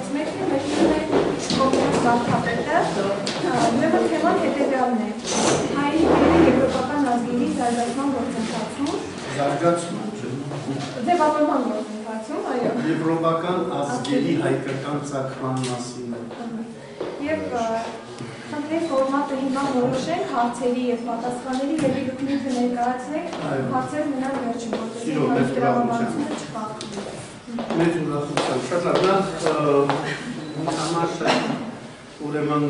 թեմաներից մեկն է կոնկրետ վարչապետը, ուրեմն թեման հետևյալն է. հայերի եվրոպական ազգերի զարգացման գործընթացում ձևավորման գործընթացում, այո։ Եվրոպական ազգերի հայկական ծագման մասին։ Եվ խնդրեմ ֆորմատը հիմա որոշենք հարցերի եւ պատասխանների եւ ինքնիդ ներկայացնենք հարցեր մնան վերջին գործի դրամաբանությունը չխախտվի։ Մեծ ուրախությամբ շատ լավ նախ համար ուրեմն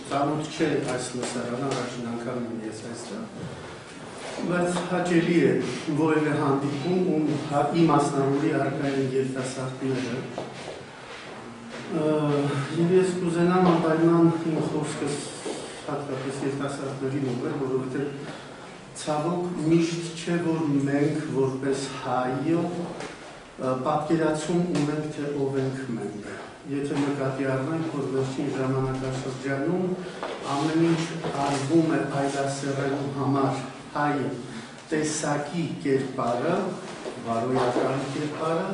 ծանոթ չէ այս լսարանը առաջին անգամ ես այստեղ բայց հաճելի է որևէ հանդիպում ում իմ մասնավորի առկա են երիտասարդները եւ ես կուզենամ անպայման իմ խոսքս հատկապես երիտասարդներին ուղղել, որովհետեւ ցավոք միշտ չէ որ մենք որպես հայ պատկերացում ունենք թե ով ենք մենք։ Եթե նկատի առնենք, որ վերջին ժամանակաշրջանում ամեն ինչ արվում է այլասերելու համար հայ տեսակի կերպարը, վարոյական կերպարը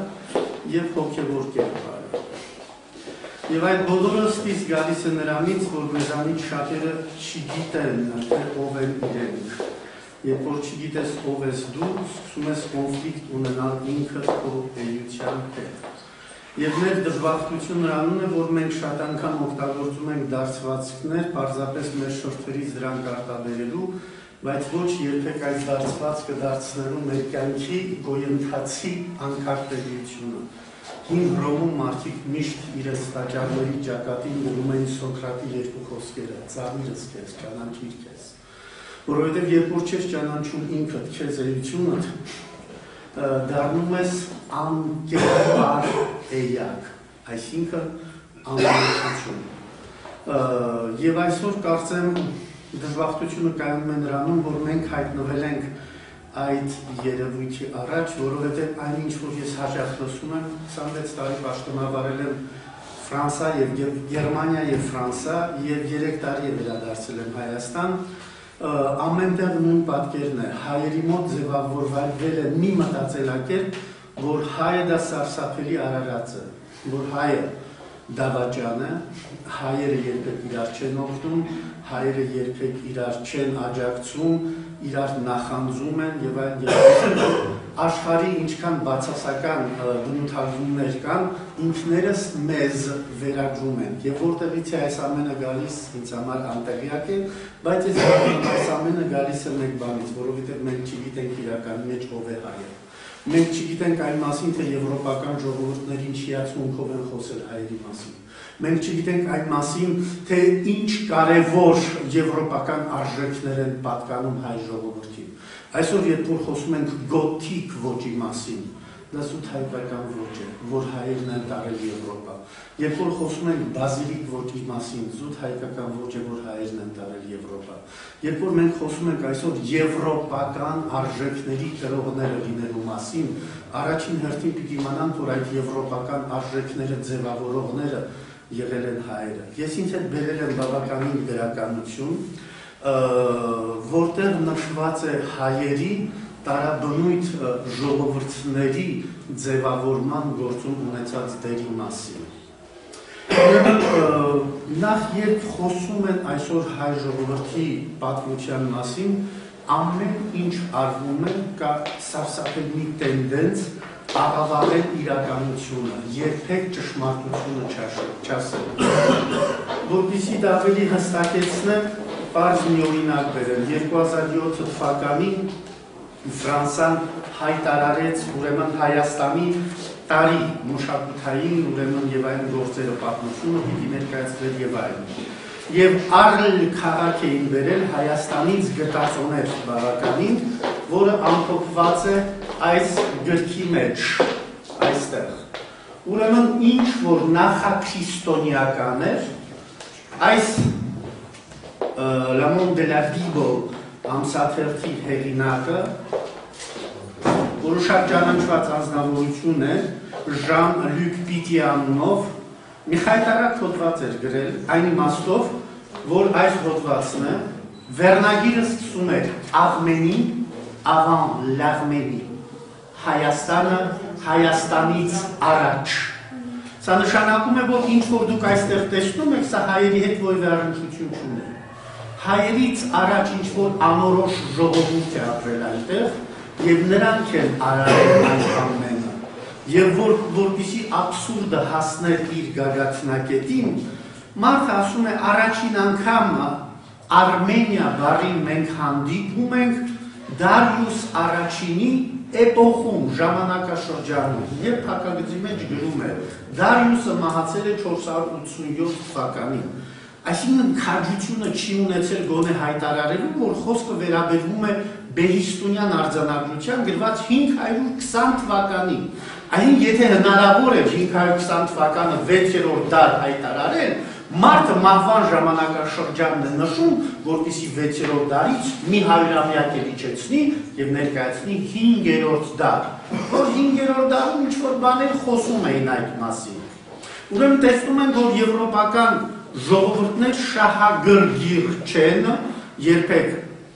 եւ հոգեվոր կերպարը։ Եվ այդ բոլորը սկիզբ գալիս է նրանից, որ մեզանից շատերը չգիտեն թե ով են իրենք։ Երբ որ չգիտես ով ես դու, սկսում ես կոնֆլիկտ ունենալ ինքդ քո էության հետ։ Եվ մեր դժբախտությունն նրանում է, որ մենք շատ անգամ օգտագործում ենք դարձվածքներ, պարզապես մեր շրթերից դրանք արտաբերելու, բայց ոչ երբեք այս դարձվածքը դարձնելու մեր կյանքի գոյընթացի անկարգտելիությունը։ Հին Հռոմում մարդիկ միշտ իրենց տաճարների ճակատին գրում էին Սոկրատի երկու խոսքերը՝ «Ծաղիրս քեզ, ճանաչիր քեզ»։ Որովհետև երբ որ չես ճանաչում ինքդ քեզ էությունդ, դառնում ես անկերպար էակ, այսինքն անմիջություն։ Եվ այսօր կարծեմ դժբախտությունը կայանում է նրանում, որ մենք հայտնվել ենք այդ երևույթի առաջ, որովհետև այնինչ, որ ես հաճախ լսում եմ, 26 տարի պաշտոնավարել եմ Ֆրանսա եւ Գերմանիա եւ Ֆրանսա եւ 3 տարի վերադարձել եմ Հայաստան, ամենտեղ նույն պատկերն է, հայերի մոտ ձևավորվել է մի մտածելակերպ, որ հայը դա սարսափելի արարած է, որ հայը դավաճան է, հայերը երբեք իրար չեն օգնում, հայերը երբեք իրար չեն աջակցում, իրար նախանձում են եւ այլն աշխարհի ինչքան բացասական բնութագրումներ կան, ինքներս մեզ վերագրում են եւ որտեղից է այս ամենը գալիս ինձ համար անտեղյակ է, բայց այս ամենը գալիս է մեկ բանից, որովհետեւ մենք չգիտենք իրականի մեջ ով է հայը։ Մենք չգիտենք այն մասին, թե եվրոպական ժողովուրդներին հիացմունքով են խոսել հայերի մասին։ Մենք չգիտենք այն մասին, թե ինչ կարևոր եվրոպական արժեքներ են պատկանում հայ ժողովրդին։ Այսօր երբ որ խոսում ենք գոթիկ ոճի մասին, դա զուտ հայկական ոճ է, որ հայերն են տարել Եվրոպա։ Երբ որ խոսում ենք բազիլիկ ոճի մասին, զուտ հայկական ոճ է, որ հայերն են տարել Եվրոպա։ Երբ որ մենք խոսում ենք այսօր եվրոպական արժեքների կրողները լինելու մասին, առաջին հերթին պիտի իմանան, որ այդ եվրոպական արժեքները ձևավորողները եղել են հայերը։ Ես ինձ հետ բերել եմ բավականին գրականություն, որտեղ նշված է հայերի տարաբնույթ ժողովուրդների ձևավորման գործում ունեցած դերի մասին։ Նախ երբ խոսում են այսօր հայ ժողովրդի պատմության մասին, ամեն ինչ արվում է կա սարսափելի տենդենց աղավաղել իրականությունը, երբեք ճշմարտությունը չասել։ Որպեսզի դա ավելի հստակեցնեմ, պարզ մի օրինակ բերեմ, 2007 թվականին Ֆրանսան հայտարարեց ուրեմն Հայաստանի տարի մշակութային ուրեմն եւ այն գործերը պատմությունը պիտի ներկայացվեր եւ այլն։ Եվ Արլ քաղաք էին բերել Հայաստանից գտածոներ բավականին, որը ամփոփված է այս գրքի մեջ, այստեղ։ Ուրեմն ինչ որ նախաքրիստոնեական էր, այս La Monde de la Bible ամսաթերթի հեղինակը, որը շատ ճանաչված անձնավորություն է, Ժան-Լյուկ Պիտի անունով, մի խայտարակ հոդված էր գրել, այն իմաստով, որ այս հոդվածն է, վերնագիրը սկսում էր Աղմենի, avant l'Arménie, Հայաստանը Հայաստանից առաջ, Սա նշանակում է, որ ինչ որ դուք այստեղ տեսնում եք, սա հայերի հետ որևէ առնչություն չունի։ Հայերից առաջ ինչ որ անորոշ ժողովուրդ է ապրել այնտեղ, եւ նրանք են արարել այդ ամենը։ Եվ որպեսզի աբսուրդը հասներ իր գագաթնակետին, մարդը ասում է առաջին անգամ Արմենիա բառին մենք հանդիպում ենք Դարիուս առաջինի էպոխում, ժամանակաշրջանում, եւ փակագծի մեջ գրում է Դարիուսը մահացել է 487 թվականին։ Այսինքն քաջությունը չի ունեցել գոնե հայտարարելու, որ խոսքը վերաբերվում է Բեհիստունյան արձանագրության գրված 520 թվականին։ Այն եթե հնարավոր է 520 թվականը 6-րդ դար հայտարարել, մարդը մահվան ժամանակաշրջանն է նշում, որպեսզի 6-րդ դարից մի 100-ամյակ իջեցնի եւ ներկայացնի 5-րդ դար, որ 5-րդ դարում ինչ-որ բաներ խոսում էին այդ մասին։ Ուրեմն տեսնում ենք, որ եվրոպական ժողովուրդներ շահագրգիռ չեն երբեք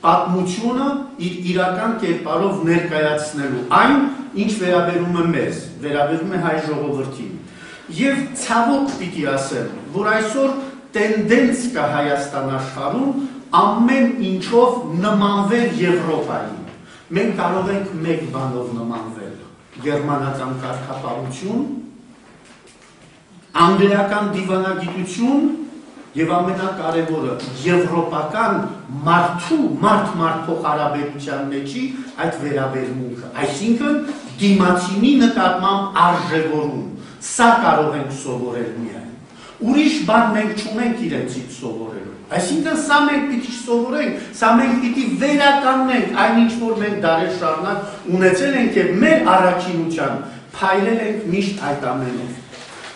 պատմությունը իր իրական կերպարով ներկայացնելու այն, ինչ վերաբերում է մեզ, վերաբերում է հայ ժողովրդին։ Եվ ցավոք պիտի ասեմ, որ այսօր տենդենց կա Հայաստան աշխարհում ամեն ինչով նմանվել Եվրոպային։ Մենք կարող ենք մեկ բանով նմանվել՝ գերմանական կարգապահություն, անգլիական դիվանագիտություն եւ ամենակարևորը եվրոպական մարդ փոխհարաբերության մեջի այդ վերաբերմունքը, այսինքն դիմացինի նկատմամբ արժևորում, սա կարող ենք սովորել միայն։ Ուրիշ բան մենք չունենք իրենցից սովորելու։ Այսինքն սա մենք պիտի սովորենք, սա մենք պիտի վերականգնենք այն ինչ որ մենք դարեր շարունակ ունեցել ենք եւ մեր առաքինության փայլել ենք միշտ այդ ամենով։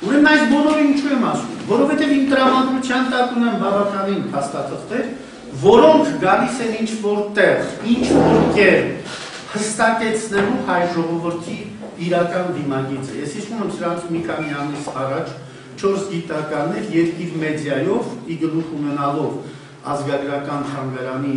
Ուրեմն այս բոլորը ինչու եմ ասում, որովհետև իմ տրամադրության տակ ունեմ բավականին փաստաթղթեր, որոնք գալիս են ինչ որտեղ, ինչ որ կերպ հստակեցնելու հայ ժողովրդի իրական դիմագիծը։ Ես հիշում եմ սրանց մի քանի ամիս առաջ 4 գիտնականներ երկիր մեդիայով ի գլուխ ունենալով ազգագրական թանգարանի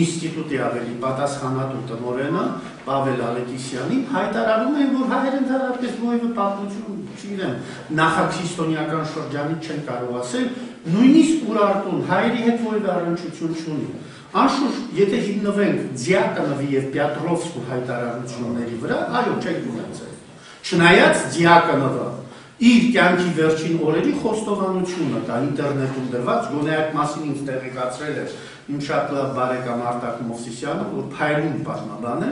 ինստիտուտի ավելի պատասխանատու տնօրենը Պավել Ալեկիսյանին հայտարարում են, որ հայերը ընդհանրապես որևէ պատմություն չգիտեն, նախաքրիստոնեական շրջանից չեն կարող ասել, նույնիսկ Ուրարտուն հայերի հետ որևէ առնչություն չունի։ Անշուշտ, եթե հիմնվենք Դիակոնովի եւ Պյատրովսկու հայտարարությունների վրա, այո, չենք ունեցել։ Չնայած Դիակոնովը իր կյանքի վերջին օրերի խոստովանությունը կա ինտերնետում դրված, գոնե այդ մասին ինձ տեղեկացրել է իմ շատ լավ բարեկամ Արտակ Մովսիսյանը, որ փայլուն պատմաբան է,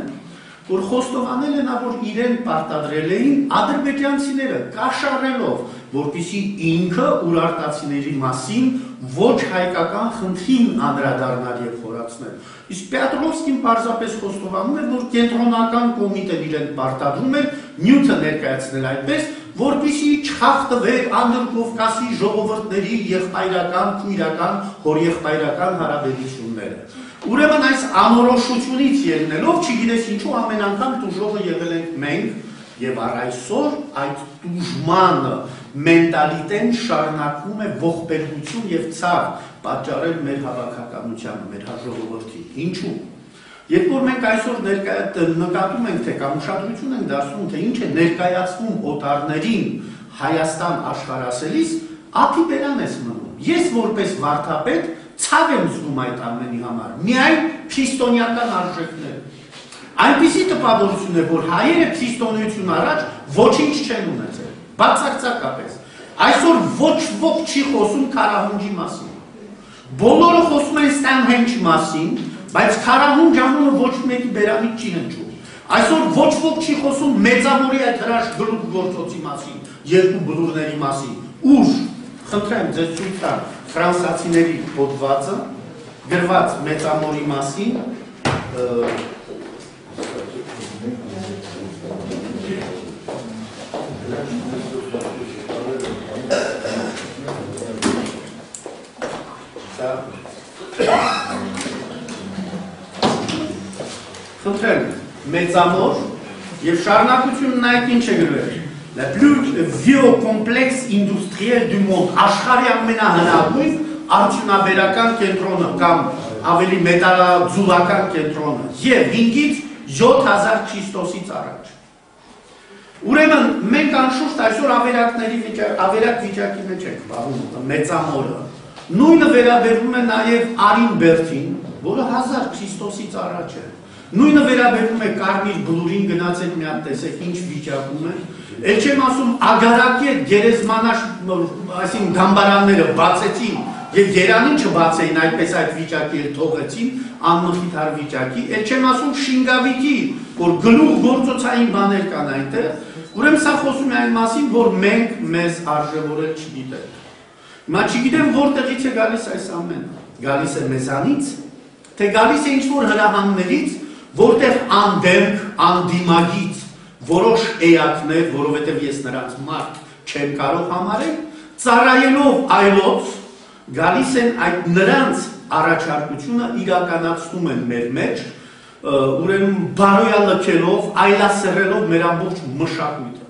որ խոստովանել է նա, որ իրեն պարտադրել էին ադրբեջանցիները կաշառելով, որպեսզի ինքը ուրարտացիների մասին ոչ հայկական խնդրին անդրադառնալ եւ խորացնել։ Իսկ Պյատրովսկին պարզապես խոստովանում է, որ կենտրոնական կոմիտեն իրեն պարտադրում էր նյութը ներկայացնել այդպես, որպեսզի չխախտվեր Անդրկովկասի ժողովուրդների եղբայրական, քույրական, հորեղբայրական հարաբերությունները։ Ուրեմն այս անորոշությունից ելնելով, չգիտես ինչու ամեն անգամ տուժողը եղել ենք մենք, եւ առ այսօր այդ տուժմանը մենտալիտեն շարունակում է ողբերգություն եւ ցավ պատճառել մեր հավաքականությանը, մեր ժողովրդին։ Ինչու՞։ Երբ որ մենք այսօր նկատում ենք, թե կամ ուշադրություն ենք դարձնում, թե ինչ է ներկայացվում օտարներին Հայաստան աշխարհասելիս, ափի բերան ես մնում։ Ես որպես վարդապետ ցավ եմ զգում այդ ամենի համար, միայն քրիստոնեական արժեքներ։ Այնպիսի տպավորություն է, որ հայերը քրիստոնեություն առաջ ոչինչ չեն ունեցել, բացարձակապես։ Այսօր ոչ ոք չի խոսում Քարահունջի մասին։ Բոլորը խոսում են Ստանհենջ մասին, բայց Քարահունջ անունը ոչ մեկի բերանից չի հնչում։ Այսօր ոչ ոք չի խոսում Մեծամորի այդ հրաշք գործոցի մասին, երկու բլուրների մասին։ Ուր, խնդրեմ ձեզ ցույց տամ ֆրանսացիների հոդվածը, գրված Մեծամորի մասին, խնդրեմ, Մեծամոր եւ շարունակությունն նայեք ինչ է գրվել։ La plus vieux complexe industriel du monde, աշխարհի ամենահնագույն արդյունաբերական կենտրոնը կամ ավելի մետալաձուլական կենտրոնը եւ 5-ից 7000 Քրիստոսից առաջ։ Ուրեմն մենք անշուշտ այսօր ավերակ վիճակի մեջ ենք բաղում մեծամորը։ Նույնը վերաբերվում է նաև Արին Բերթին, որը 1000 Քրիստոսից առաջ է։ Նույնը վերաբերվում է Կարմիր Բլուրին, գնացեք մի հատ տեսեք ինչ վիճակում է։ Էլ չեմ ասում ագարակի հետ գերեզմանաշ, այսինքն գամբարանները բացեցին եւ Երանին չբացեին, այդպես այդ վիճակի էլ թողեցին, անմխիթար վիճակի։ Էլ չեմ ասում Շինգավիթի, որ գլուխ գործոցային բաներ կան այնտեղ։ Ուրեմն սա խոսում է այն մասին, որ մենք մեզ արժևորել չգիտենք։ Հիմա չգիտեմ որտեղից է գալիս այս ամենը։ Գալիս է մեզանից, թե գալիս է ինչ-որ հրահանգներից, որտեղ անդեմք, անդիմագից որոշ էակներ, որովհետև ես նրանց մարդ չեմ կարող համարել, ծառայելով այլոց, գալիս են այդ նրանց առաջարկությունը իրականացնում են մեր մեջ, ուրեմն բարոյալքելով, այլասերելով մեր ամբողջ մշակույթը։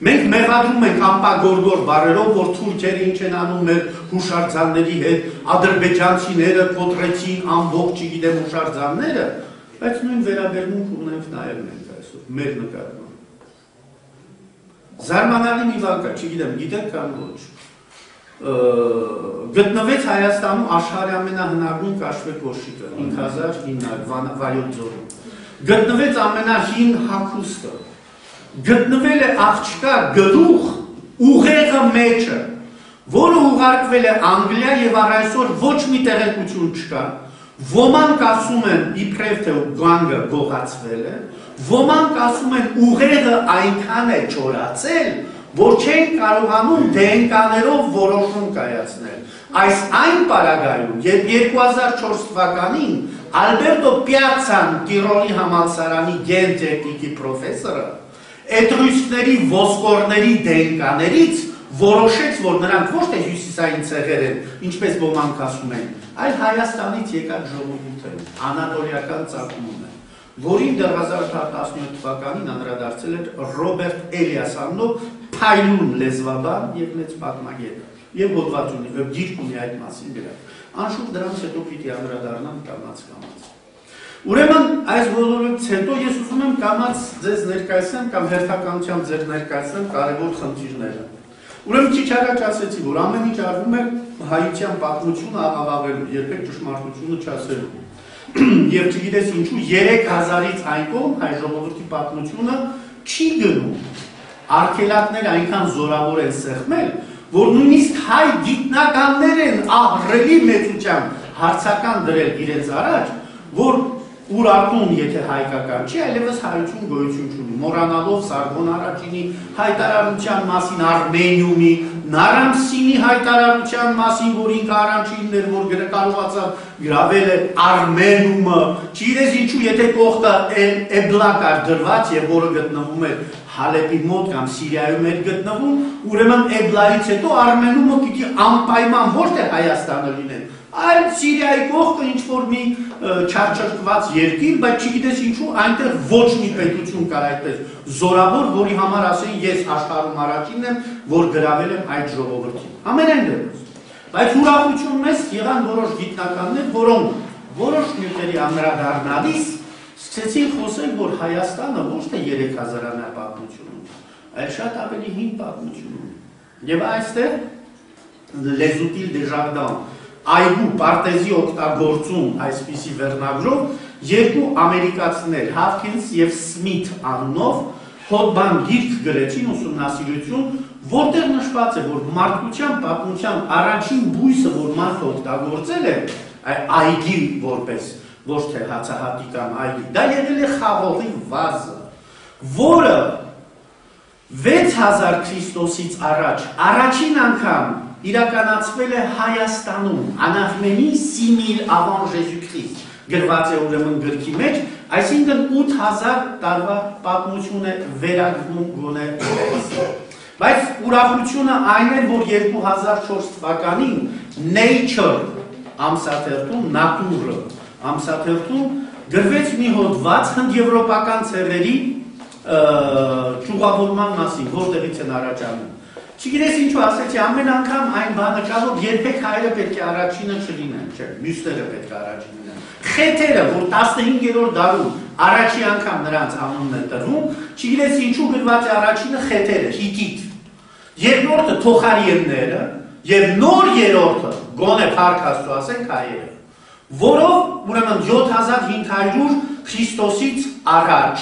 Մենք մեղադրում ենք ամպագորգոր բառերով, որ թուրքերը ինչ են անում մեր հուշարձանների հետ, ադրբեջանցիները կոտրեցին ամբողջ, չգիտեմ, հուշարձանները, բայց նույն վերաբերմունք ունենք նաև մենք այսօր, մեր նկատմամբ։ Զարմանալի մի բան կա, չգիտեմ, գիտեք կամ ոչ։ Գտնվեց Հայաստանում աշխարհի ամենահնագույն կաշվե կոշիկը 5900 Վայոց ձորում։ Գտնվեց ամենահին հագուստը։ Գտնվել է աղջկա գլուխ ուղեղը մեջը, որը ուղարկվել է Անգլիա եւ առ այսօր ոչ մի տեղեկություն չկա։ Ոմանք ասում են իբրև թե գանգը գողացվել է, ոմանք ասում են ուղեղը այնքան է չորացել, որ չեն կարողանում դենկաներով որոշում կայացնել։ Այս այն պարագայում, երբ 2004 թվականին Ալբերտո Պիացան Տիրոլի համալսարանի գենտեխնիկի պրոֆեսորը էտրուսկների ոսկորների դենկաներից որոշեց, որ նրանք ոչ թե հյուսիսային ցեղեր են, ինչպես ոմանք ասում են, այլ Հայաստանից եկած ժողովուրդ են, անատոլիական ծագում են, որին դեռ 1817 թվականին անդրադարձել էր Ռոբերտ Էլիաս անունով փայլուն լեզվաբան եւ մեծ պատմագետ եւ հոդված ունի, գիրք ունի այդ մասին գրած։ Անշուշտ դրանից հետո պիտի անդրադառնամ կամաց-կամաց։ Ուրեմն այս բոլորից հետո ես ուզում եմ կամաց ձեզ ներկայացնեմ կամ հերթականությամբ ձեր ներկայացնեմ կարևոր խնդիրները։ Ուրեմն քիչ առաջ ասեցի, որ ամեն ինչ արվում է հայության պատմությունը աղավաղելու, երբեք ճշմարտությունը չասելու։ Եվ չգիտես ինչու 3000-ից այն կողմ հայ ժողովրդի պատմությունը չի գնում։ Արգելակները այնքան զորավոր են սեղմել, որ նույնիսկ հայ գիտնականներ են ահռելի մեծությամբ հարցական դրել իրենց առաջ, որ Ուրարտուն, եթե հայկական չի, այլևս հայություն գոյություն չունի, մոռանալով Սարգոն առաջինի հայտարարության մասին, Արմենիումի, Նարամսինի հայտարարության մասին, որ ինքը առաջինն էր, որ կարողացավ գրավել է Արմենիումը, չգիտես ինչու, եթե կողքը Էբլակ էր դրված եւ որը գտնվում էր Հալեպի մոտ կամ Սիրիայում էր գտնվում, ուրեմն Էբլայից հետո Արմենիումը պիտի անպայման ոչ թե Հայաստանը լիներ, այլ Սիրիայի կողքը ինչ-որ մի չարչրկված երկիր, բայց չգիտես ինչու այնտեղ ոչ մի պետություն կար այդպես զորավոր, որի համար ասեին ես աշխարհում առաջինն եմ, որ գրավել եմ այդ ժողովրդին։ Ամենայն դեպս։ Բայց ուրախություն մեզ եղան որոշ գիտնականներ, որոնք որոշ նյութերի անդրադառնալիս սկսեցին խոսել, որ Հայաստանը ոչ թե 3000-ամյա պատմություն ունի, այլ շատ ավելի հին պատմություն ունի։ Եվ այստեղ Լեզուտիլ դե Ժարդան այգու պարտեզի օգտագործում այսպիսի վերնագրով երկու ամերիկացիներ Հավքինս եւ Սմիթ անունով հոդբան գիրք գրեցին ուսումնասիրություն, որտեղ նշված է, որ մարդկության պատմության առաջին բույսը, որ մարդը օգտագործել է, այգի որպես ոչ թե հացահատիկան այգի, դա եղել է խաղողի վազը, որը 6000 Քրիստոսից առաջ առաջին անգամ իրականացվել է Հայաստանում, Անախմենի 6000 avant Jésus-Christ, գրված է ուրեմն գրքի մեջ, այսինքն 8000 տարվա պատմություն է վերագրվում գոնե վերցնել։ Բայց ուրախությունը այն էր, որ 2004 թվականին Nature ամսաթերթում, Nature ամսաթերթում գրվեց մի հոդված հնդեվրոպական ցեղերի ճյուղավորման մասին, որտեղից են առաջանում։ Չգիտես ինչու ասեցի, ամեն անգամ այն բանը կա, որ երբեք հայերը պետք է առաջինը չլինեն, չէ, մյուսները պետք է առաջին լինեն։ Խեթերը, որ 15-րդ դարում առաջի անգամ նրանց անունն է տրվում, չգիտես ինչու գրված է առաջինը խեթերը, հիտիտ, երկրորդը թոխարիևները եւ նոր երրորդը գոնե փառք Աստծո ասենք հայերը, որով ուրեմն 7500 Քրիստոսից առաջ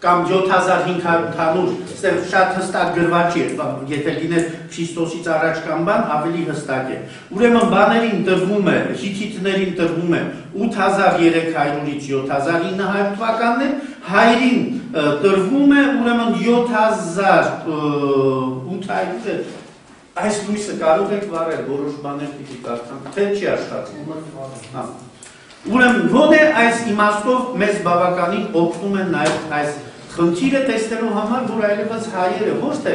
կամ 7500 ստեղ շատ հստակ գրված չէ, եթե լիներ Քրիստոսից առաջ կամ բան, ավելի հստակ է։ Ուրեմն բաներին տրվում է, հիթիթներին տրվում է 8300-ից 7900 թվականներ, հայերին տրվում է ուրեմն 7800, այս լույսը կարող եք վարել, որոշ բաներ պիտի կարծեմ, թե չի աշխատում։ Ուրեմն ոնե այս իմաստով մեզ բավականին օգնում են նաև այս խնդիրը տեսնելու համար, որ այլևս հայերը ոչ թե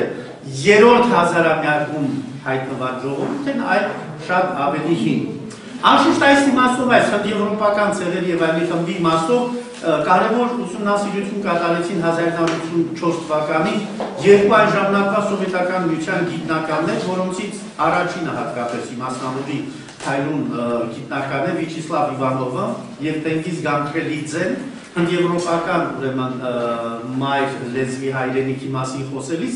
երրորդ հազարամյակում հայտնված ժողովուրդ են, այլ շատ ավելի հին։ Անշուշտ այս իմաստով այս եվրոպական ցեղերի եւ այլի խմբի իմաստով կարևոր ուսումնասիրություն կատարեցին 1984 թվականին երկու այն ժամանակվա սովետական միության գիտնականներ, որոնցից առաջինը հատկապես իմաստնավորի հայրուն գիտնականներ Վիչիսլավ Իվանովը եւ Տենգիզ Գամքելիձեն, հնդեվրոպական ուրեմն մայր լեզվի հայրենիքի մասին խոսելիս,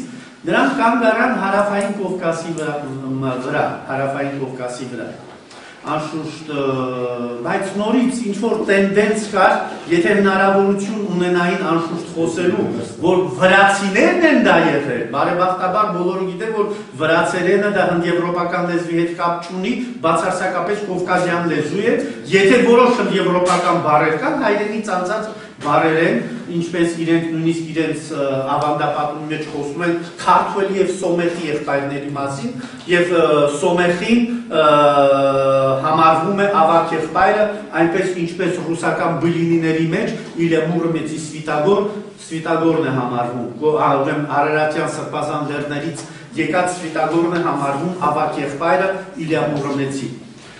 նրանք կանգ առան հարավային Կովկասի վրա, անշուշտ, բայց նորից ինչ-որ տենդենց կար, եթե հնարավորություն ունենային անշուշտ խոսելու, որ վրացիներն են դա եղել, բարեբախտաբար բոլորը գիտեն, որ վրացերենը դա հնդեվրոպական լեզվի հետ կապ չունի, բացարձակապես կովկազյան լեզու է, եթե որոշ հնդեվրոպական բառեր կան, հայրենի ծանծած բառեր են, ինչպես իրենք նույնիսկ իրենց ավանդապատումի մեջ խոսում են քարտուելի եւ սոմեխի եղբայրների մասին եւ սոմեխին համարվում է ավագ եղբայրը, այնպես ինչպես ռուսական բլինիների մեջ Իլեմուրը մեծի Սվիտագորն է համարվում, ուրեմն Արարատյան սրբազան լեռներից եկած Սվիտագորն է համարվում ավագ եղբայրը Իլեմուրը մեծի։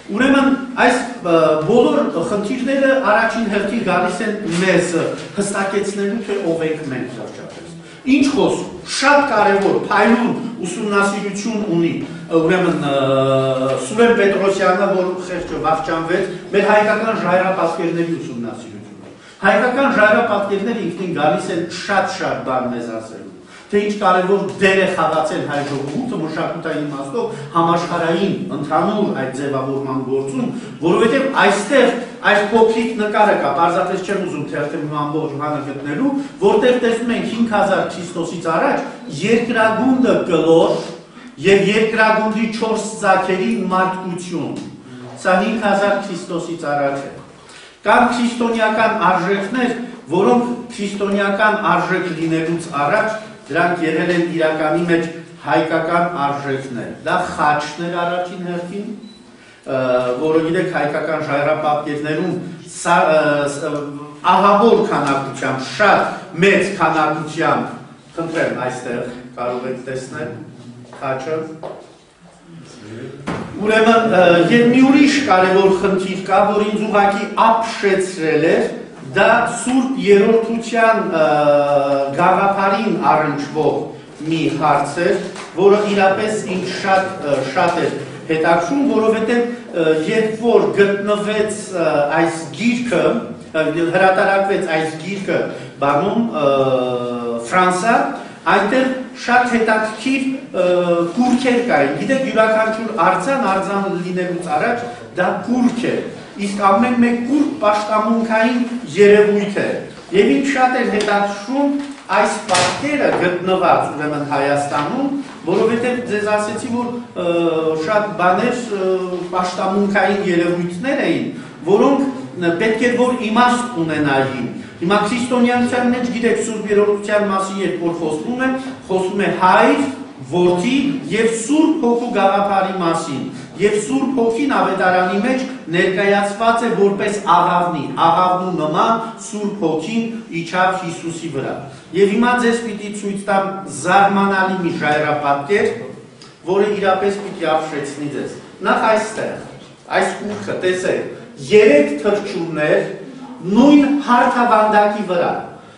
Ուրեմն այս բոլոր խնդիրները առաջին հերթին գալիս են մեզ հստակեցնելու, թե ով ենք մենք վերջապես։ Ինչ խոսում, շատ կարևոր, փայլուն ուսումնասիրություն ունի, ուրեմն Սուրեն Պետրոսյանը, որ խեղճը վախճանվեց, մեր հայկական ժայռապատկերների ուսումնասիրությունը։ Հայկական ժայռապատկերները ինքնին գալիս են շատ բան մեզ ասելու։ Թե ինչ կարևոր դեր է խաղացել հայ ժողովուրդը մշակութային իմաստով համաշխարհային ընդհանուր այդ ձևավորման գործում, որովհետև այստեղ այս փոքրիկ նկարը կա, պարզապես չեմ ուզում թերթել մի ամբողջ բանը գտնելու, որտեղ տեսնում ենք 5000 Քրիստոսից առաջ երկրագունդը կլոր եւ երկրագունդի 4 ծագերի մարդկություն։ Սա 5000 Քրիստոսից առաջ է։ Կան քրիստոնեական արժեքներ, որոնք քրիստոնեական արժեք լինելուց առաջ դրանք եղել են իրականի մեջ հայկական արժեքներ։ Դա խաչն էր առաջին հերթին, որը գիտեք հայկական ժայռապատկերներում ահավոր քանակությամբ, շատ մեծ քանակությամբ, խնդրեմ այստեղ կարող եք տեսնել խաչը։ Ուրեմն եւ մի ուրիշ կարևոր խնդիր կա, որ ինձ ուղղակի ապշեցրել էր, դա Սուրբ Երրորդության գաղափարին առնչվող մի հարց էր, որը իրապես ինձ շատ էր հետաքրում, որովհետև երբ որ գտնվեց այս գիրքը, հրատարակվեց այս գիրքը բանում Ֆրանսա, այնտեղ շատ հետաքրքիր կուրքեր կային։ Գիտեք, յուրաքանչյուր արձան լինելուց առաջ դա կուրք է, իսկ ամեն մեկ կուրք պաշտամունքային երևույթ է։ Եվ ինձ շատ էր հետաքրքրում այս պատկերը գտնված ուրեմն Հայաստանում, որովհետև ձեզ ասեցի, որ շատ բաներ պաշտամունքային երևույթներ էին, որոնք պետք է որ իմաստ ունենային։ Հիմա քրիստոնեության մեջ գիտեք Սուրբ Երրորդության մասին երբ որ խոսում է Հայր, Որդի եւ Սուրբ Հոգու գաղափարի մասին։ Եվ Սուրբ Հոգին ավետարանի մեջ ներկայացված է որպես աղավնու նման Սուրբ Հոգին իջավ Հիսուսի վրա։ Եվ հիմա ձեզ պիտի ցույց տամ զարմանալի մի ժայռապատկեր, որը իրապես պիտի ապշեցնի ձեզ։ Նախ այս կուրքը, տեսեք, 3 թռչուններ նույն հարթավանդակի վրա։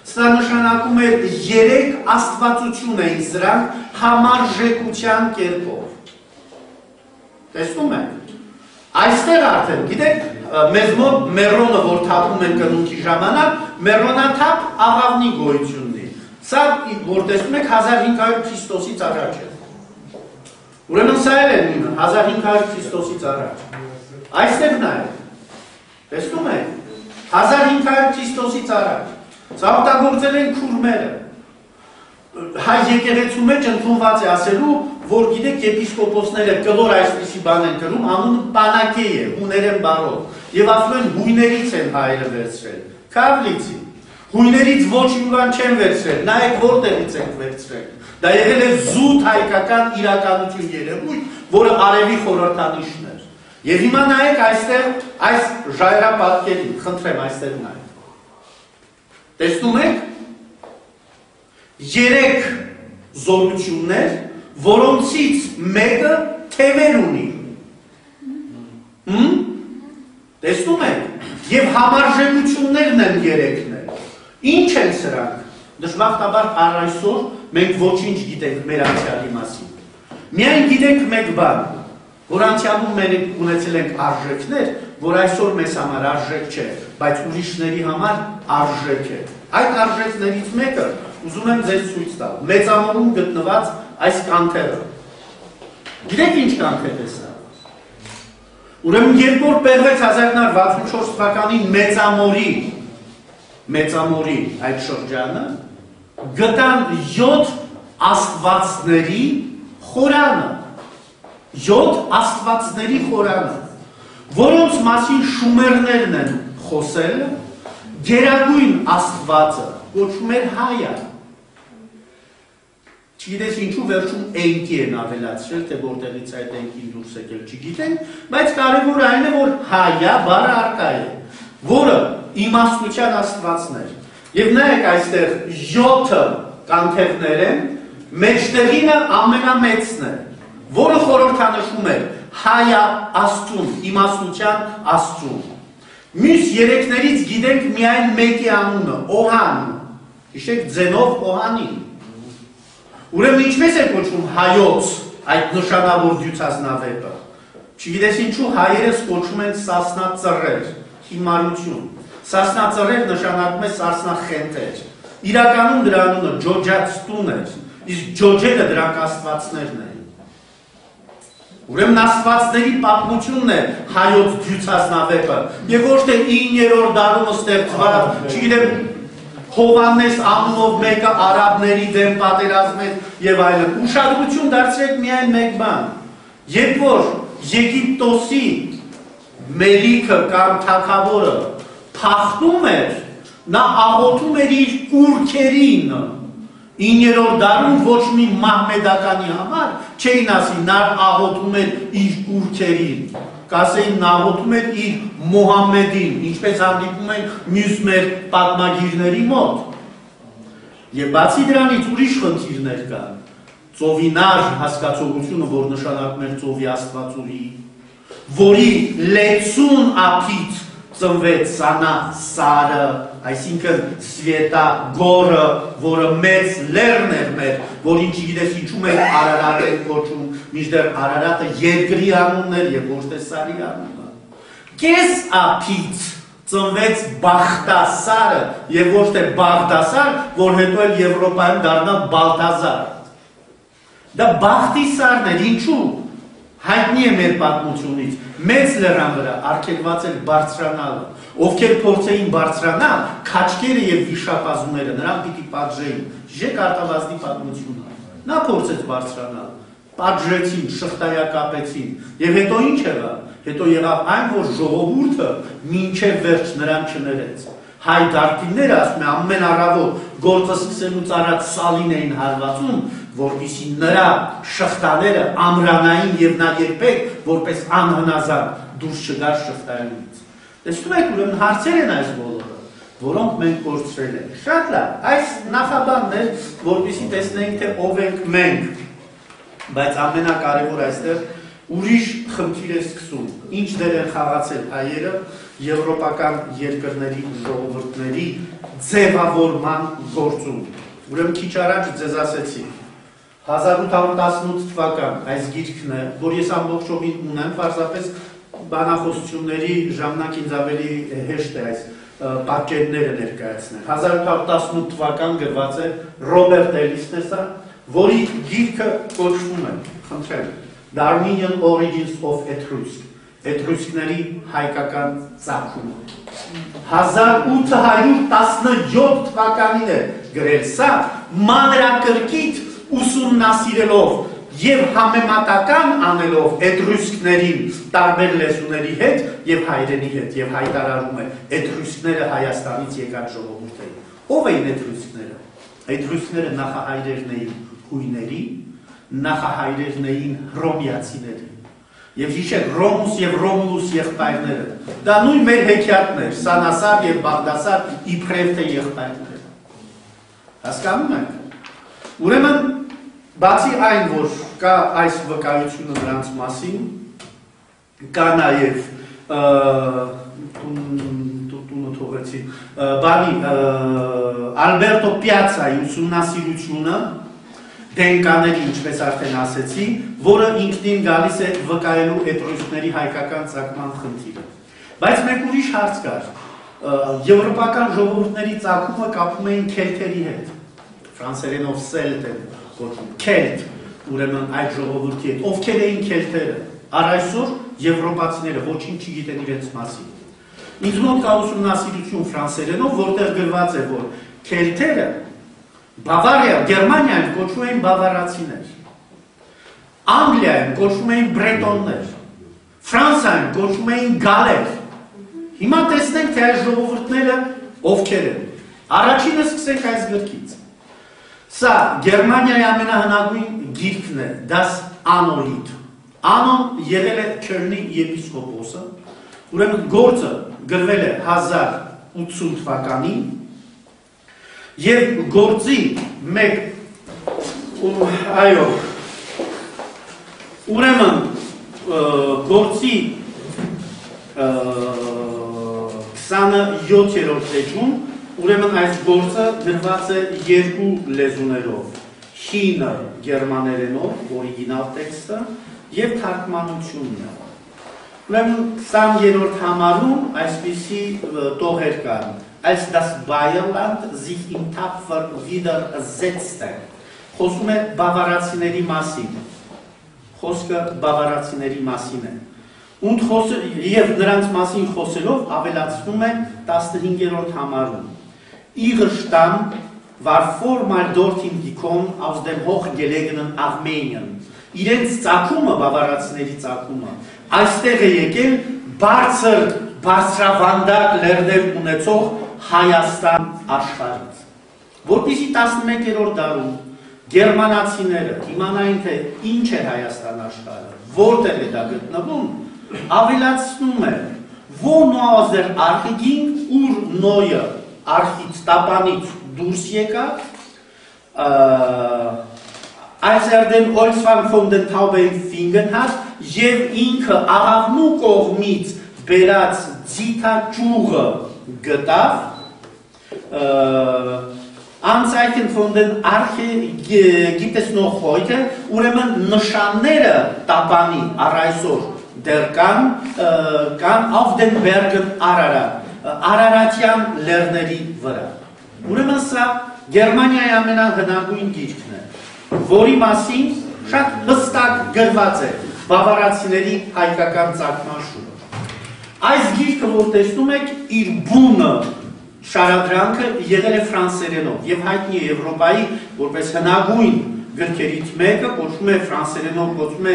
Սա նշանակում է 3 աստվածություն էին սրանք համարժեքության կերպով։ Տեսնում եք։ Այստեղ արդեն, գիտեք, մեզ մոտ մերոնը, որ թափում են կնունքի ժամանակ, մերոնաթափ աղավնի գոյություն ունի։ Սա որ տեսնում եք 1500 Քրիստոսից առաջ է։ Ուրեմն սա էլ է նույնը 1500 Քրիստոսից առաջ։ Այստեղ նայեք։ Տեսնում եք 1500 Քրիստոսից առաջ։ Սա օգտագործել են քուրմերը։ Հայ եկեղեցու մեջ ընդունված է ասելու, որ գիտեք եպիսկոպոսները կլոր այսպիսի բան են կրում, անունը Պանակե է, հուներեն բարով, եւ ասում են հույներից են հայերը վերցրել, Քավլիցի, հույներից ոչ մի բան չեն վերցրել, նայեք որտեղից են վերցրել, դա եղել է զուտ հայկական իրականություն երևույթ, որը արևի խորհրդանիշն էր, եւ հիմա նայեք այստեղ այս ժայռապատկերին, խնդրեմ այստեղ նայեք, տեսնում եք, 3 զորություններ, որոնցից մեկը թևեր ունի։ Տեսնում եք, եւ համարժեքություններն են 3-ներ։ Ինչ են սրանք։ Դժբախտաբար առ այսօր մենք ոչինչ գիտենք մեր անցյալի մասին։ Միայն գիտենք մեկ բան, որ անցյալում մենք ունեցել ենք արժեքներ, որ այսօր մեզ համար արժեք չէ, բայց ուրիշների համար արժեք է։ Այդ արժեքներից մեկը ուզում եմ ձեզ ցույց տալ։ Մեծամորում գտնված այս կանթերը։ Գիտեք ինչ կանթեր է սա։ Ուրեմն երբ որ պեղվեց 1964 թվականին մեծամորի այդ շրջանը, գտան 7 աստվածների խորանը, 7 աստվածների խորանը, որոնց մասին շումերներն են խոսել, գերագույն աստվածը կոչվում էր Հայա։ Չգիտես ինչու վերջում էնքի են ավելացրել, թե որտեղից այդ էնքին դուրս եկել չգիտեն, բայց կարևոր այն է, որ Հայա բառը առկա է, որը իմաստության աստվածն էր։ Եվ նայեք այստեղ 7 կանթեղներ են, մեջտեղինը ամենամեծն է, որը խորհրդանշում է Հայա Աստծուն, իմաստության Աստծուն։ Մյուս 3-ներից գիտենք միայն մեկի անունը, Օհան, հիշեք ձենով Օհանին։ Ուրեմն ինչպես է կոչվում հայոց այդ նշանավոր դյուցազնավեպը։ Չգիտես ինչու հայերս կոչում են սասնածռեր, հիմարություն։ Սասնածռեր նշանակում է սասնախենթեր։ Իրականում դրա անունը ջոջացտուն էր, իսկ ջոջերը դրանք աստվածներն էին։ Ուրեմն աստվածների պատմությունն է հայոց դյուցազնավեպը, եւ ոչ թե 9-րդ դարում ստեղծված, չգիտեմ, Հովանես անունով մեկը արաբների դեմ պատերազմեց եւ այլն։ Ուշադրություն դարձրեք միայն մեկ բան։ Երբ որ Եգիպտոսի մելիքը կամ թագավորը փախնում էր, նա աղոթում էր իր կուռքերին։ 9-րդ դարում ոչ մի մահմեդականի համար չէին ասի, նա աղոթում էր իր կուռքերին, կասեին նա աղոթում էր իր Մոհամմեդին, ինչպես հանդիպում են մյուս մեր պատմագիրների մոտ։ Եվ բացի դրանից ուրիշ խնդիրներ կան, ծովինար հասկացողությունը, որ նշանակում էր ծովի աստվածուրի, որի լեցուն ափից ծնվեց Սանա Սարը, այսինքն Սվետա գորը, որը մեծ լեռն էր մեր, որին չգիտես ինչու մենք Արարատ ենք կոչում, մինչդեռ Արարատը երկրի անունն էր եւ ոչ թե Սարի անունը։ Կես ափից ծնվեց Բախտասարը եւ ոչ թե Բաղդասար, որ հետո էլ Եվրոպայում դառնալ Բալթազար։ Դա Բախտիսարն էր, ինչու։ Հայտնի է մեր պատմությունից, մեծ լեռան վրա արգելված էր բարձրանալը, ովքեր փորձեին բարձրանալ, քաչկերը եւ վիշապազուները նրան պիտի պատժեին։ Ժեք արտավազդի պատմությունը։ Նա փորձեց բարձրանալ, պատժեցին, շղթայակապեցին, եւ հետո ինչ եղավ։ Հետո եղավ այն, որ ժողովուրդը մինչև վերջ նրան չներեց։ Հայ դարբինները ասում են ամեն առավոտ գործը սկսելուց առաջ սալին էին հարվածում, որպեսզի նրա շղթաները ամրանային եւ նա երբեք որպես անհնազանդ դուրս չգար շղթայից։ Տեսնում եք, ուրեմն հարցեր են այս բոլորը, որոնք մենք կորցրել ենք։ Շատ լավ, այս նախաբանն է, որպեսզի տեսնենք, թե ով ենք մենք, բայց ամենակարևոր այստեղ ուրիշ խնդիր է սկսում, ինչ դեր են խաղացել հայերը եվրոպական երկրների ժողովուրդների ձևավորման գործում։ Ուրեմն քիչ առաջ ձեզ ասեցի 1818 թվական այս գիրքն է, որ ես ամբողջովին ունեմ, պարզապես բանախոսությունների ժամանակ ինձ ավելի հեշտ է այս պատճենները ներկայացնել։ 1818 թվական գրված է Ռոբերտ Էլիսն է սա, որի գիրքը կոչվում է, խնդրեմ, The Armenian Origins of Etrusc, Էտրուսկների հայկական ծագումը։ 1817 թվականին է գրել սա, մանրակրկիտ ուսումնասիրելով և համեմատական անելով էտրուսկներին տարբեր լեզուների հետ և հայրենի հետ և հայտարարում է էտրուսկները Հայաստանից եկած ժողովուրդ էին։ Ով էին էտրուսկները։ Էտրուսկները նախահայրերն էին հույների, նախահայրերն էին հռոմեացիների։ Եվ հիշեք, Ռոմուս և Ռոմուլուս եղբայրները, դա նույն մեր հեքիաթներ, Սանասար և Բաղդասար իբրև թե եղբայրները։ Հասկանում եք։ Ուրեմն, բացի այն, որ կա այս վկայությունը նրանց մասին, կա նաև տունը թողեցի, բանի Ալբերտո Պիացայի ուսումնասիրությունը դենկաների, ինչպես արդեն ասեցի, որը ինքնին գալիս է վկայելու էտրուսկների հայկական ծագման խնդիրը։ Բայց մեկ ուրիշ հարց կար, եվրոպական ժողովուրդների ծագումը կապում էին քելթերի հետ, ֆրանսերենով սելտ են կոչվում, քելտ, ուրեմն այդ ժողովուրդի հետ, ովքեր էին քելթերը, առ այսօր եվրոպացիները ոչինչ չգիտեն իրենց մասին։ Ինձ մոտ կա ուսումնասիրություն ֆրանսերենով, որտեղ գրված է, որ քելթերը Բավարիա, Գերմանիայում կոչվում էին բավարացիներ, Անգլիայում կոչվում էին բրետոններ, Ֆրանսիայում կոչվում էին գալեր։ Հիմա տեսնենք, թե այս ժողովուրդները ովքեր են։ Առաջինը սկսենք այս գրքից։ Սա Գերմանիայի ամենահնագույն գիրքն է, դաս Անոլիտ։ Անոն եղել է Քյոլնի եպիսկոպոսը, ուրեմն գործը գրվել է 1080 թվականին, և գործի մեկ, այո, ուրեմն գործի 27-րդ էջում, ուրեմն այս գործը գրված է երկու լեզուներով, հինը գերմաներենով, օրիգինալ տեքստը, և թարգմանությունն է։ Ուրեմն 20-րդ համարում այսպիսի տողեր կան, als das Bayerland sich im Tapfer widersetzte։ Խոսում է բավարացիների մասին, խոսքը բավարացիների մասին է։ Եվ նրանց մասին խոսելով ավելացնում է 15-րդ համարում։ Ihre Stamm war vormal dorthin gekommen aus dem hochgelegenen Armenien։ Իրենց ծագումը, բավարացիների ծագումը, այստեղ է եկել բարձրավանդակ լեռներ ունեցող Հայաստան աշխարհից։ Որպեսզի 11-րդ դարում գերմանացիները իմանային, թե ինչ է Հայաստան աշխարհը, որտեղ է դա գտնվում, ավելացնում է, wo nur aus der Arche ging, ուր Նոյը արխից, տապանից դուրս եկավ, als den Holzfang von den Tauben fingen hat, և ինքը աղավնու կողմից բերած ձիթաճյուղը գտավ, Anzeichen von den Arche gibt es noch heute, ուրեմն նշանները տապանի առայսօր դեռ կան auf den Bergen Արարատյան լեռների վրա։ Ուրեմն սա Գերմանիայի ամենահնագույն գիրքն է, որի մասին շատ հստակ գրված է բավարացիների հայկական ծագման շուրջ։ Այս գիրքը, որ տեսնում եք, իր բունը շարադրանքը եղել է ֆրանսերենով և հայտնի է Եվրոպայի որպես հնագույն գրքերից մեկը, կոչվում է ֆրանսերենով, կոչվում է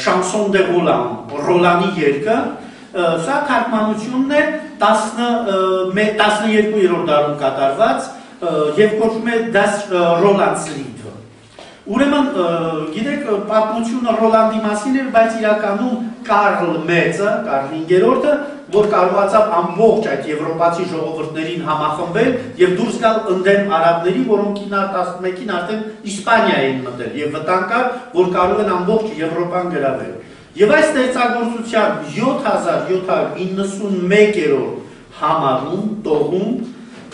Chanson de Roland, Ռոլանի երգը, սա թարգմանությունն է 12-րդ դարում կատարված և կոչվում է Das Rolandslied։ Ուրեմն, գիտեք, պատմությունը Ռոլանդի մասին էր, բայց իրականում Կարլ Մեծը, Կարլ 5-րդը, որ կարողացավ ամբողջ այդ եվրոպացի ժողովուրդներին համախմբել և դուրս գալ ընդդեմ արաբների, որոնք 11-ին արդեն Իսպանիա էին մտել և վտանգ կար, որ կարող են ամբողջ Եվրոպան գրավել։ Եվ այս ստեղծագործության 7791-րդ համարում, տողում,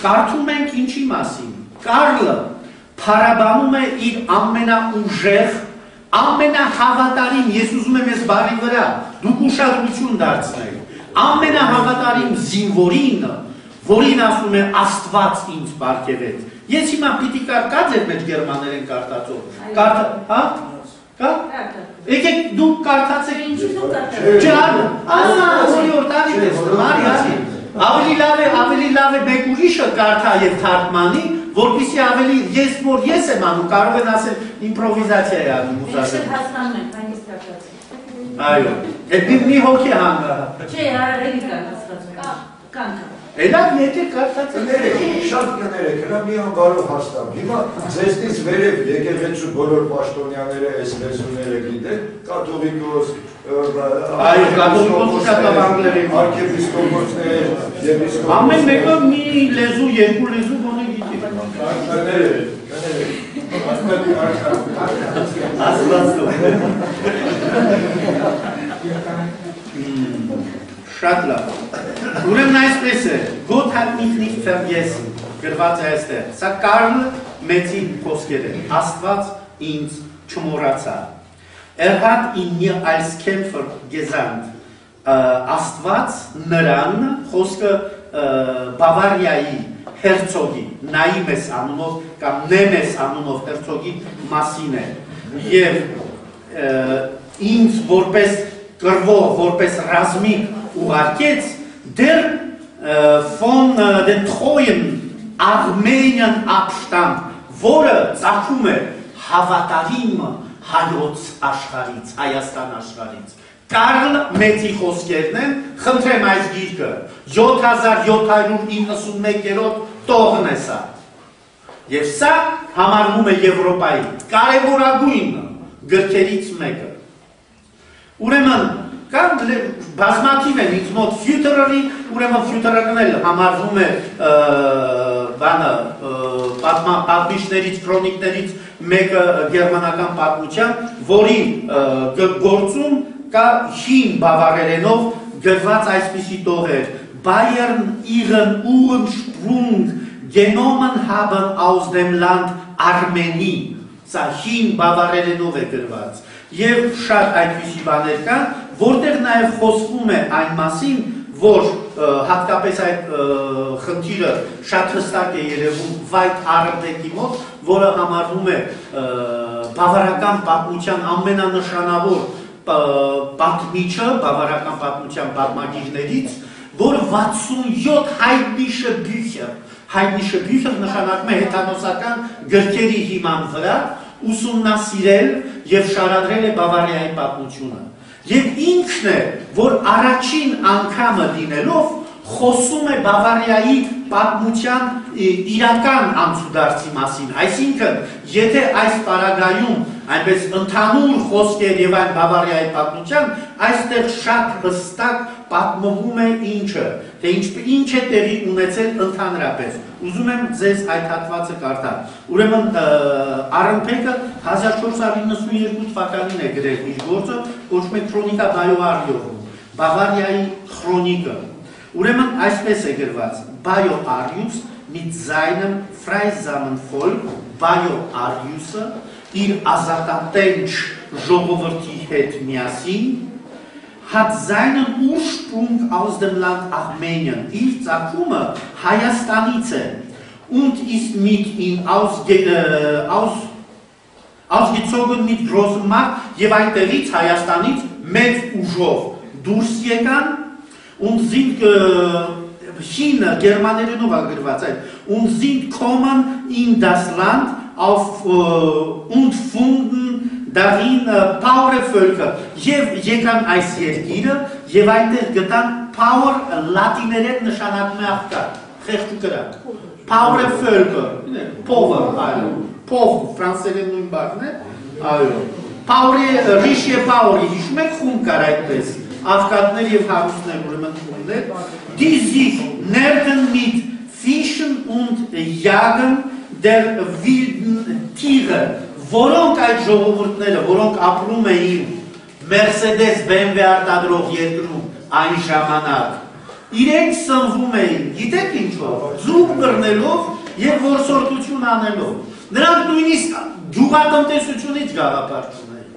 կարդում ենք ինչի մասին։ Կարլը փառաբանում է իր ամենաուժեղ, ամենահավատարիմ, ես ուզում եմ ես բարի վրա, դուք ուշադրություն դարձնեք, ամենահավատարիմ զինվորին, որին ասում է Աստված ինձ պարգևեց։ Ես հիմա պիտի կա ձեր մեջ գերմաներեն կարդացող։ Հա? Կա? Եկեք դուք կարդացեք։ Ինչու դուք կարդացեք։ Ավելի լավ է մեկ ուրիշը կարդա եւ թարգմանի, որպեսզի ավելի ես որ ես եմ անում, կարող են ասել իմպրովիզացիա է անում ուսացել։ Ես հասկանում եմ, հանգիստ կարդացեք։ Այո, մի հոգի հանգա։ Չէ, արարելի կարդացած կանքը։ Էլավ եթե կարդացեք։ Շատ կներեք, հնա մի անգարով հաստամ։ Հիմա ձեզնից վերև եկեղեցու բոլոր պաշտոնյաները, այս լեզուները գիտեն, կաթողիկոս, այո, կաթողիկոսները, արքեպիսկոպոսներ, եպիսկոպոսներ։ Ամեն մեկը մի լեզու, երկու լեզու գոնե գիտի։ Շատ լավ։ Ուրեմն այսպես է, Gott hat mich nicht vergessen, գրված է այստեղ։ Սա Կարլ Մեծի խոսքեր է, Աստված ինձ չմոռացավ։ hat in mir als Kämpfer gesandt, Աստված նրան, խոսքը Բավարիայի հերցոգի, Նայիմես անունով կամ Նեմես անունով հերցոգի մասին է, և ինձ որպես կրվող, որպես ռազմիկ ուղարկեց der von den treuen Armenian Abstand, որը ծագում է հավատարիմ հայոց աշխարհից, Հայաստան աշխարհից։ Կարլ Մեծի խոսքերն են, խնդրեմ այս գիրքը 7791-րդ տողն է սա։ Եվ սա համարվում է Եվրոպայի կարևորագույն գրքերից մեկը։ Ուրեմն կան բազմաթիվ են ինձ մոտ Ֆյուտերերի, ուրեմն Ֆյուտերերն էլ համարվում է պատմիչներից, քրոնիկներից մեկը գերմանական պատմության, որի գործում կա հին բավարերենով գրված այսպիսի տողեր Bayern ihren Ursprung genommen haben aus dem Land Armenie, սա հին բավարերենով է գրված և շատ այդպիսի բաներ կան, որտեղ նաև խոսվում է այն մասին, որ հատկապես այդ խնդիրը շատ հստակ է երևում Վայթ Արմբեկի մոտ, որը համարվում է բավարական պատմության ամենանշանավոր պատմիչը, բավարական պատմության պատմագիրներից, որ 67 հայտնի շբյուխեր նշանակում է հեթանոսական գրքերի հիման վրա ուսումնասիրել և շարադրել է Բավարիայի պատմությունը։ Եվ ինքն է, որ առաջին անգամը լինելով խոսում է Բավարիայի պատմության իրական անցուդարձի մասին, այսինքն, եթե այս պարագայում այնպես ընդհանուր խոսքեր եւ այն Բավարիայի պատմության, այստեղ շատ հստակ պատմվում է ինչը, թե ինչ է տեղի ունեցել ընդհանրապես։ Ուզում եմ ձեզ այդ հատվածը կարդալ։ Ուրեմն Արմբեկը 1492 թվականին է գրել իր գործը, կոչվում է Քրոնիկա Բայո-Արիովում, Բավարիայի քրոնիկը։ Ուրեմն այսպես է գրված. Բայո Արիուս mit seinem freisamen Volk, Բայո Արիուսը իր ազատատենչ ժողովրդի հետ միասին hat seinen Ursprung aus dem Land Armenien, իր ծագումը Հայաստանից է, und ist mit ihm ausgezogen mit großem Macht, եւ այնտեղից Հայաստանից մեծ ուժով դուրս եկան und sind Hին գերմաներենով ագրված այդ und sind kommen in das Land und funden darin Power Völker եւ եկան այս երկիրը եւ այնտեղ գտան Power լատիներեն նշանակում է աղքատ, խեղճ կրակ Power Völker, Power, այո, Pov ֆրանսերեն նույն բառն է, այո Power-ի, Ռիշիե Power-ի հիշում եք խումբ կար այդպես աղքատներ եւ հարուստներ ուրեմն խումբներ die sich nährten mit Fischen und Jagen der wilden Tiere, որոնք այդ ժողովուրդները, որոնք ապրում էին Mercedes BMW արտադրող երկրում այն ժամանակ, իրենք սնվում էին, գիտեք ինչով, ձուկ բռնելով եւ որսորդություն անելով։ Նրանք նույնիսկ գյուղատնտեսությունից գաղափար չունեին։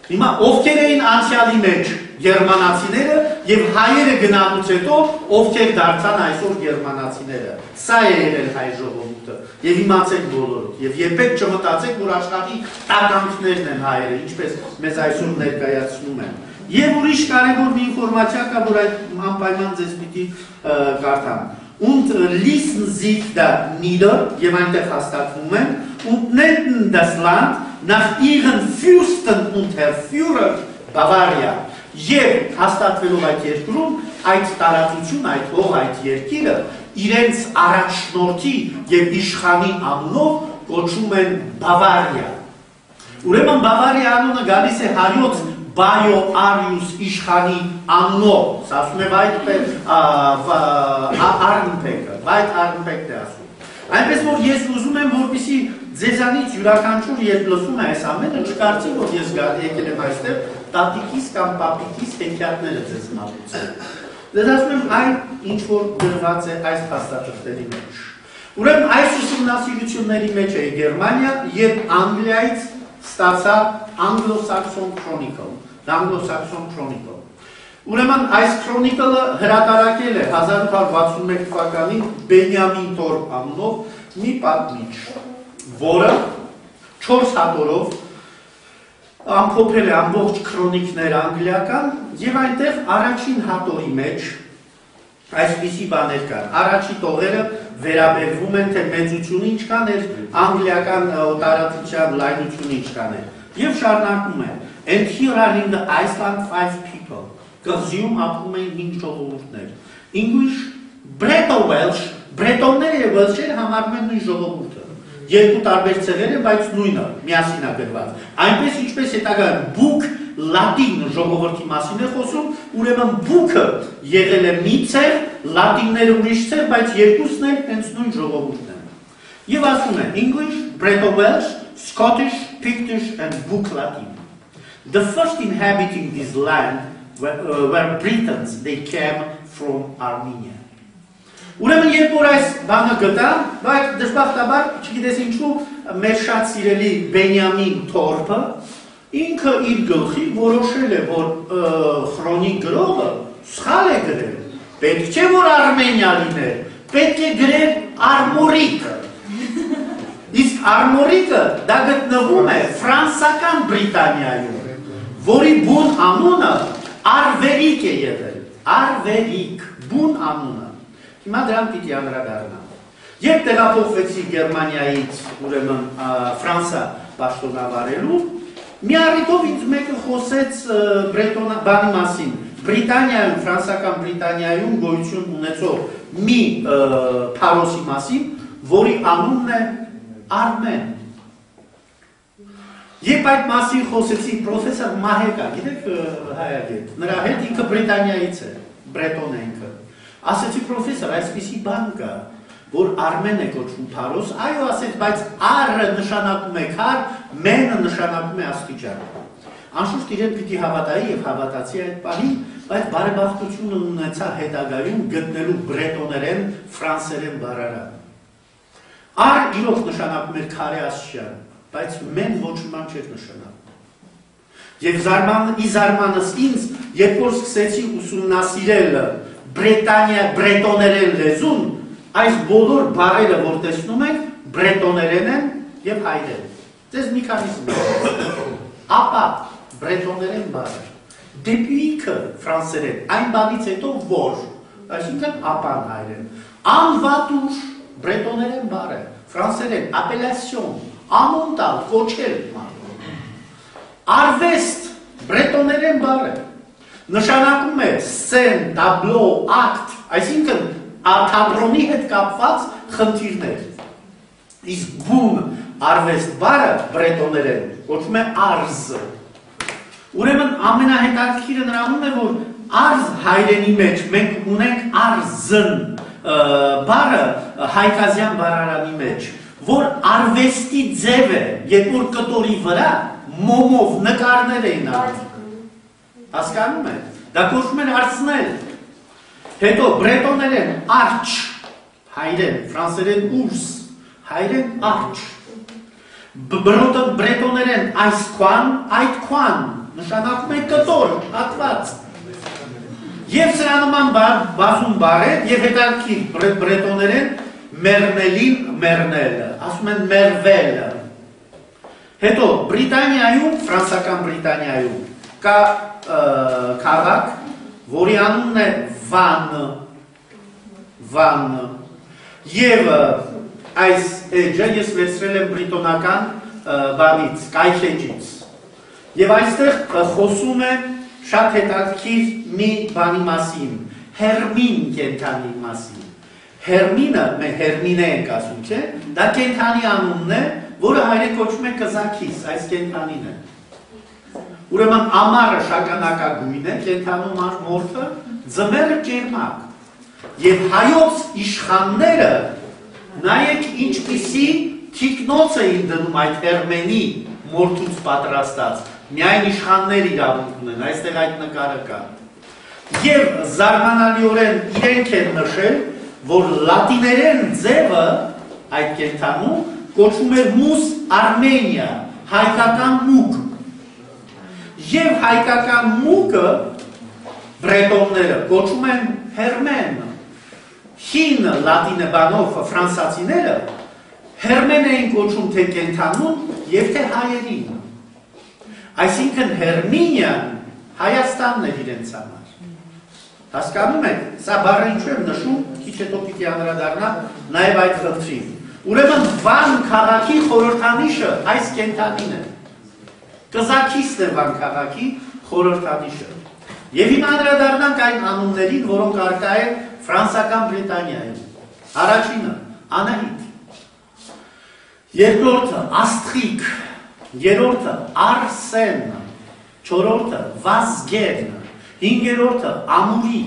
Հիմա ովքեր էին անցյալի մեջ գերմանացիները եւ հայերը գնալուց հետո ովքեր դարձան այսօր գերմանացիները։ Սա է եղել հայ ժողովուրդը եւ իմացեք բոլորը եւ երբեք չմտածեք, որ աշխարհի տականքներն են հայերը, ինչպես մեզ այսօր ներկայացնում են։ Եվ ուրիշ կարևոր մի ինֆորմացիա կա, որ այդ անպայման ձեզ պիտի կարդամ։ Und ließen sich da nieder, եւ այնտեղ հաստատվում են, und nannten das Land nach ihren Fürsten und Heerführer Bavaria. Եվ հաստատվելով այդ երկրում, այդ տարածություն, այդ հող, այդ երկիրը իրենց առաջնորդի եւ իշխանի անունով կոչում են Բավարիա։ Ուրեմն Բավարիա անունը գալիս է հայոց Բայո Արիուս իշխանի անունով, ասում է Վայթ Արնպեկն է ասում։ Այնպես որ ես ուզում եմ, որպեսզի ձեզանից յուրաքանչյուր երբ լսում է այս ամենը, չկարծի, որ ես եկել եմ այստեղ տատիկիս կամ պապիկիս հեքիաթները ձեզ մատուցել։ Ձեզ ասում եմ այն, ինչ որ գրված է այս փաստաթղթերի մեջ։ Ուրեմն այս ուսումնասիրությունների մեջ է Գերմանիա եւ Անգլիայից ստացա Anglo-Saxon Chronicle, Anglo-Saxon Chronicle։ Ուրեմն այս քրոնիկլը հրատարակել է 1861 թվականին Բենյամին Թորփ անունով մի պատմիչ, որը 4 հատորով ամփոփել է ամբողջ քրոնիկներ անգլիական եւ այնտեղ առաջին հատորի մեջ այսպիսի բաներ կան։ Առաջի տողերը վերաբերվում են թե մեծությունը ինչքան էր, անգլիական տարածության լայնությունը ինչքան էր։ Եվ շարունակում է. And here are in the Iceland 5 people. Կղզիում ապրում էին 5 ժողովուրդներ։ English, Breto-Welsh, բրետոնները եւ վելշերը համարվում են նույն ժողովուրդը։ Երկու տարբեր ցեղեր են, բայց նույնը, միասին է գրված։ Այնպես ինչպես հետագա բուկ լատին ժողովրդի մասին է խոսում, ուրեմն բուկը եղել է մի ցեղ, լատինները ուրիշ ցեղ, բայց երկուսն էլ հենց նույն ժողովուրդն են։ Եվ ասում է English, Breto-Welsh, Scottish, Pictish and Book Latin. The first inhabiting this land were Britons. They came from Armenia. Ուրեմն երբ որ այս բանը գտա, բայց դժբախտաբար, չգիտես ինչու, մեր շատ սիրելի Բենյամին Թորփը ինքը իր գլխի որոշել է, որ քրոնիկ գրողը սխալ է գրել։ Պետք չէ որ Արմենիա լիներ, պետք է գրել Արմորիկ։ Իսկ Արմորիկը դա գտնվում է ֆրանսական Բրիտանիայում, որի բուն անունը Արվերիկ է եղել։ Արվերիկ, բուն անունը։ Հիմա դրան պիտի անդրադառնամ։ Երբ տեղափոխվեցի Գերմանիայից, ուրեմն Ֆրանսա պաշտոնավարելու, մի առիթով ինձ մեկը խոսեց բանի մասին։ Բրիտանիայում, ֆրանսական Բրիտանիայում գոյություն ունեցող մի փարոսի մասին, որի անունն է Արմեն։ Երբ այդ մասին խոսեցի պրոֆեսոր Մահեկա, գիտեք հայագետ, նրա հետ ինքը Բրիտանիայից է, բրետոն է ինքը։ Ասեցի պրոֆեսոր, այսպիսի բան կա, որ Արմեն է կոչվում փարոս, այո ասեց, բայց Ա-ը նշանակում է քար, Մեն-ը նշանակում է աստիճան։ Անշուշտ իրեն պիտի հավատայի եւ հավատացի այդ պահին, բայց բարեբախտությունը ունեցա հետագայում գտնելու բրետոներեն, ֆրանսերեն բառարան։ Ար իրոք նշանակում էր քարե աստիճան, բայց Մեն ոչ ման չէր նշանակում։ Եվ զարմանս ինձ, երբ որ սկսեցի ուսումնասիրել բրետոներեն լեզուն, այս բոլոր բառերը, որ տեսնում եք, բրետոներեն են եւ հայերեն։ Ձեզ մի քանիսը։ Ապա բրետոներեն բառը։ Դեպույքը ֆրանսերեն, այն բանից հետո որ, այսինքն ապան հայերեն։ Անվատուր բրետոներեն բառը, ֆրանսերեն, ապելասիոն, անուն տալ, կոչել։ Արվեստ բրետոներեն բառը։ Նշանակում է սեն, տաբլո, ակտ, այսինքն թատրոնի հետ կապված խնդիրներ։ Իսկ բուն արվեստ բառը բրետոներեն կոչվում է արզ։ Ուրեմն ամենահետաքրքիրը նրանում է, որ արզ հայրենի մեջ մենք ունենք արզն բառը հայկազյան բառարանի մեջ, որ արվեստի ձև է, երբ որ կտորի վրա մոմով նկարներ էին արվում։ Հասկանում եք, դա կոչվում են արցնել։ Հետո բրետոներեն արչ, հայրեն, ֆրանսերեն ուրս, հայրեն արչ։ Բրետոներեն այսքան, այդքան, նշանակում է կտոր, հատված։ Եվ սրա նման բազում բարեր և հետաքրքիր բրետոներեն մերնելին մերնելը, ասում են մերվելը։ Հետո Բրիտանիայում, ֆրանսական Բրիտանիայում կա քաղաք, որի անունն է Վան, և այս էջը ես վերցրել եմ բրիտոնական բանից, կայքեջից, և այստեղ խոսում է շատ հետաքրքիր մի բանի մասին, հերմին կենդանի մասին։ Հերմինը, մենք հերմինե ենք ասում, չէ, դա կենդանի անունն է, որը հայերեն կոչվում է կզաքիս, այս կենդանին է։ Ուրեմն ամառը շագանակագույն է, կենդանում մորթը, ձմեռը ջերմակ։ Եվ հայոց իշխանները նայեք ինչպիսի թիկնոց էին դնում այդ հերմենի մորթուց պատրաստած, միայն իշխաններ իրավունք ունեն, այստեղ այդ նկարը կա։ Եվ զարմանալիորեն իրենք են նշել, որ լատիներեն ձևը այդ կենդանում կոչվում էր մուս Արմենիա, հայկական մուկ։ Եվ հայկական մուկը բրետոնները կոչվում են հերմեն։ Հին լատինե բանով ֆրանսացիները հերմեն էին կոչում թե կենդանուն և թե հայերին։ Այսինքն Հերմինիան Հայաստանն էր իրենց համար։ Հասկանում եք, սա բառը ինչու եմ նշում, քիչ հետո պիտի անդրադառնա նաև այդ խնդրին։ Ուրեմն Վան քաղաքի խորհրդանիշը այս կենդանին է։ Կզաքիսն է Վան քաղաքի խորհրդանիշը։ Եվ հիմա անդրադառնանք այն անուններին, որոնք առկա են ֆրանսական Բրիտանիայում։ Առաջինը Անահիտ, երկրորդը Աստրիկ, երրորդը Արսեն, չորրորդը Վազգեն, հինգերորդը Ամուրի,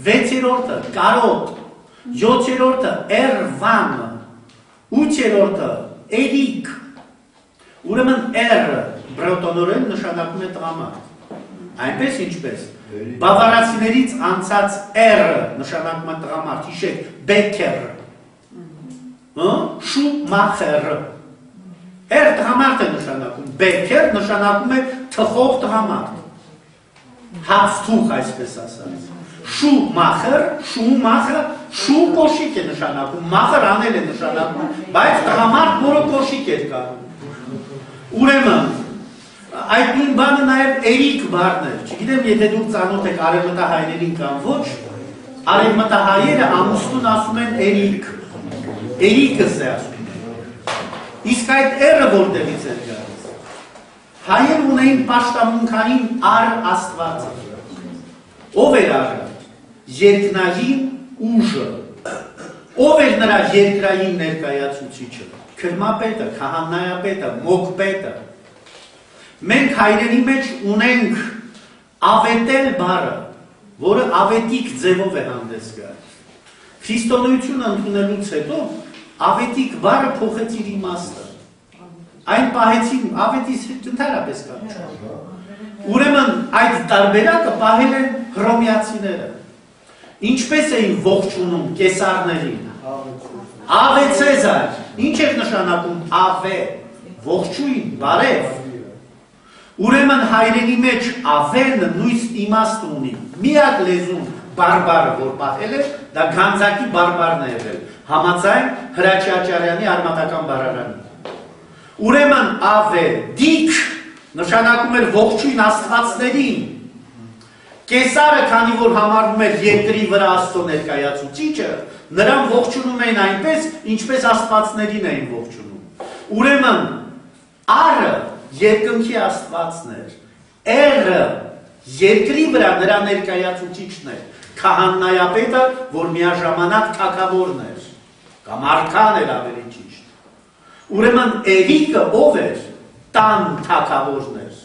վեցերորդը Կարոտ, յոթերորդը Էրվան, ութերորդը Էրիկ։ Ուրեմն Էրը բրետոնորեն նշանակում է տղամարդ։ Այնպես ինչպես բավարացիներից անցած Էրը նշանակում է տղամարդ, հիշեք Բեկեր, Շումախեր։ Էր տղամարդ է նշանակում, Բեկեր նշանակում է թխող տղամարդ։ Հացթուխ այսպես ասած։ Շումախեր, շու կոշիկ է նշանակում, մախր անել է նշանակում, բայց տղամարդ, որը կոշիկ էր կանում։ Ուրեմն, այդ նույն բանը նաև Էրիկ բառն էր, չգիտեմ, եթե դուք ծանոթ եք արևմտահայերին կամ ոչ, արևմտահայերը ամուսնուն ասում են Էրիկ, Էրիկս է ասում։ Իսկ այդ էրը որտեղից էր գալիս։ Հայեր ունեին պաշտամունքային ար աստվածը։ Ով էր արը։ Երկնային ուժը, ով էր նրա երկրային ներկայացուցիչը, քրմապետը, քահանայապետը, մոգպետը։ Մենք հայրենի մեջ ունենք ավետել բառը, որը ավետիկ ձևով է հանդես գալ։ Քրիստոնեությունը ընդունելուց հետո ավետիկ բառը փոխեց իր իմաստը։ Այն պահեցին ավետից ընդհանրապես կա։ Ուրեմն այդ տարբերակը պահել են հռոմեացիները։ Ինչպես էին ողջունում կեսարներին։ Ave Cezar, ինչ էր նշանակում Ave, ողջույն, բարև։ Ուրեմն հայրենի մեջ Ave-ն նույն իմաստ ունի։ Միակ լեզուն բարբարը, որ պահել է, դա Գանձակի բարբարն է եղել, համաձայն Հրաչյա Աճարյանի արմատական բառարանի։ Ուրեմն Ave, դիք նշանակում էր ողջույն աստվածներին։ Կեսարը, քանի որ համարվում էր երկրի վրա Աստծո ներկայացուցիչը, նրան ողջունում էին այնպես, ինչպես աստվածներին էին ողջունում։ Ուրեմն Արը երկնքի աստվածն էր, Էրը երկրի վրա նրա ներկայացուցիչն էր, քահանայապետը, որ միաժամանակ թագավորն էր, կամ արքան էր ավելի ճիշտ։ Ուրեմն Էրիկը ով էր, տան թագավորն էր։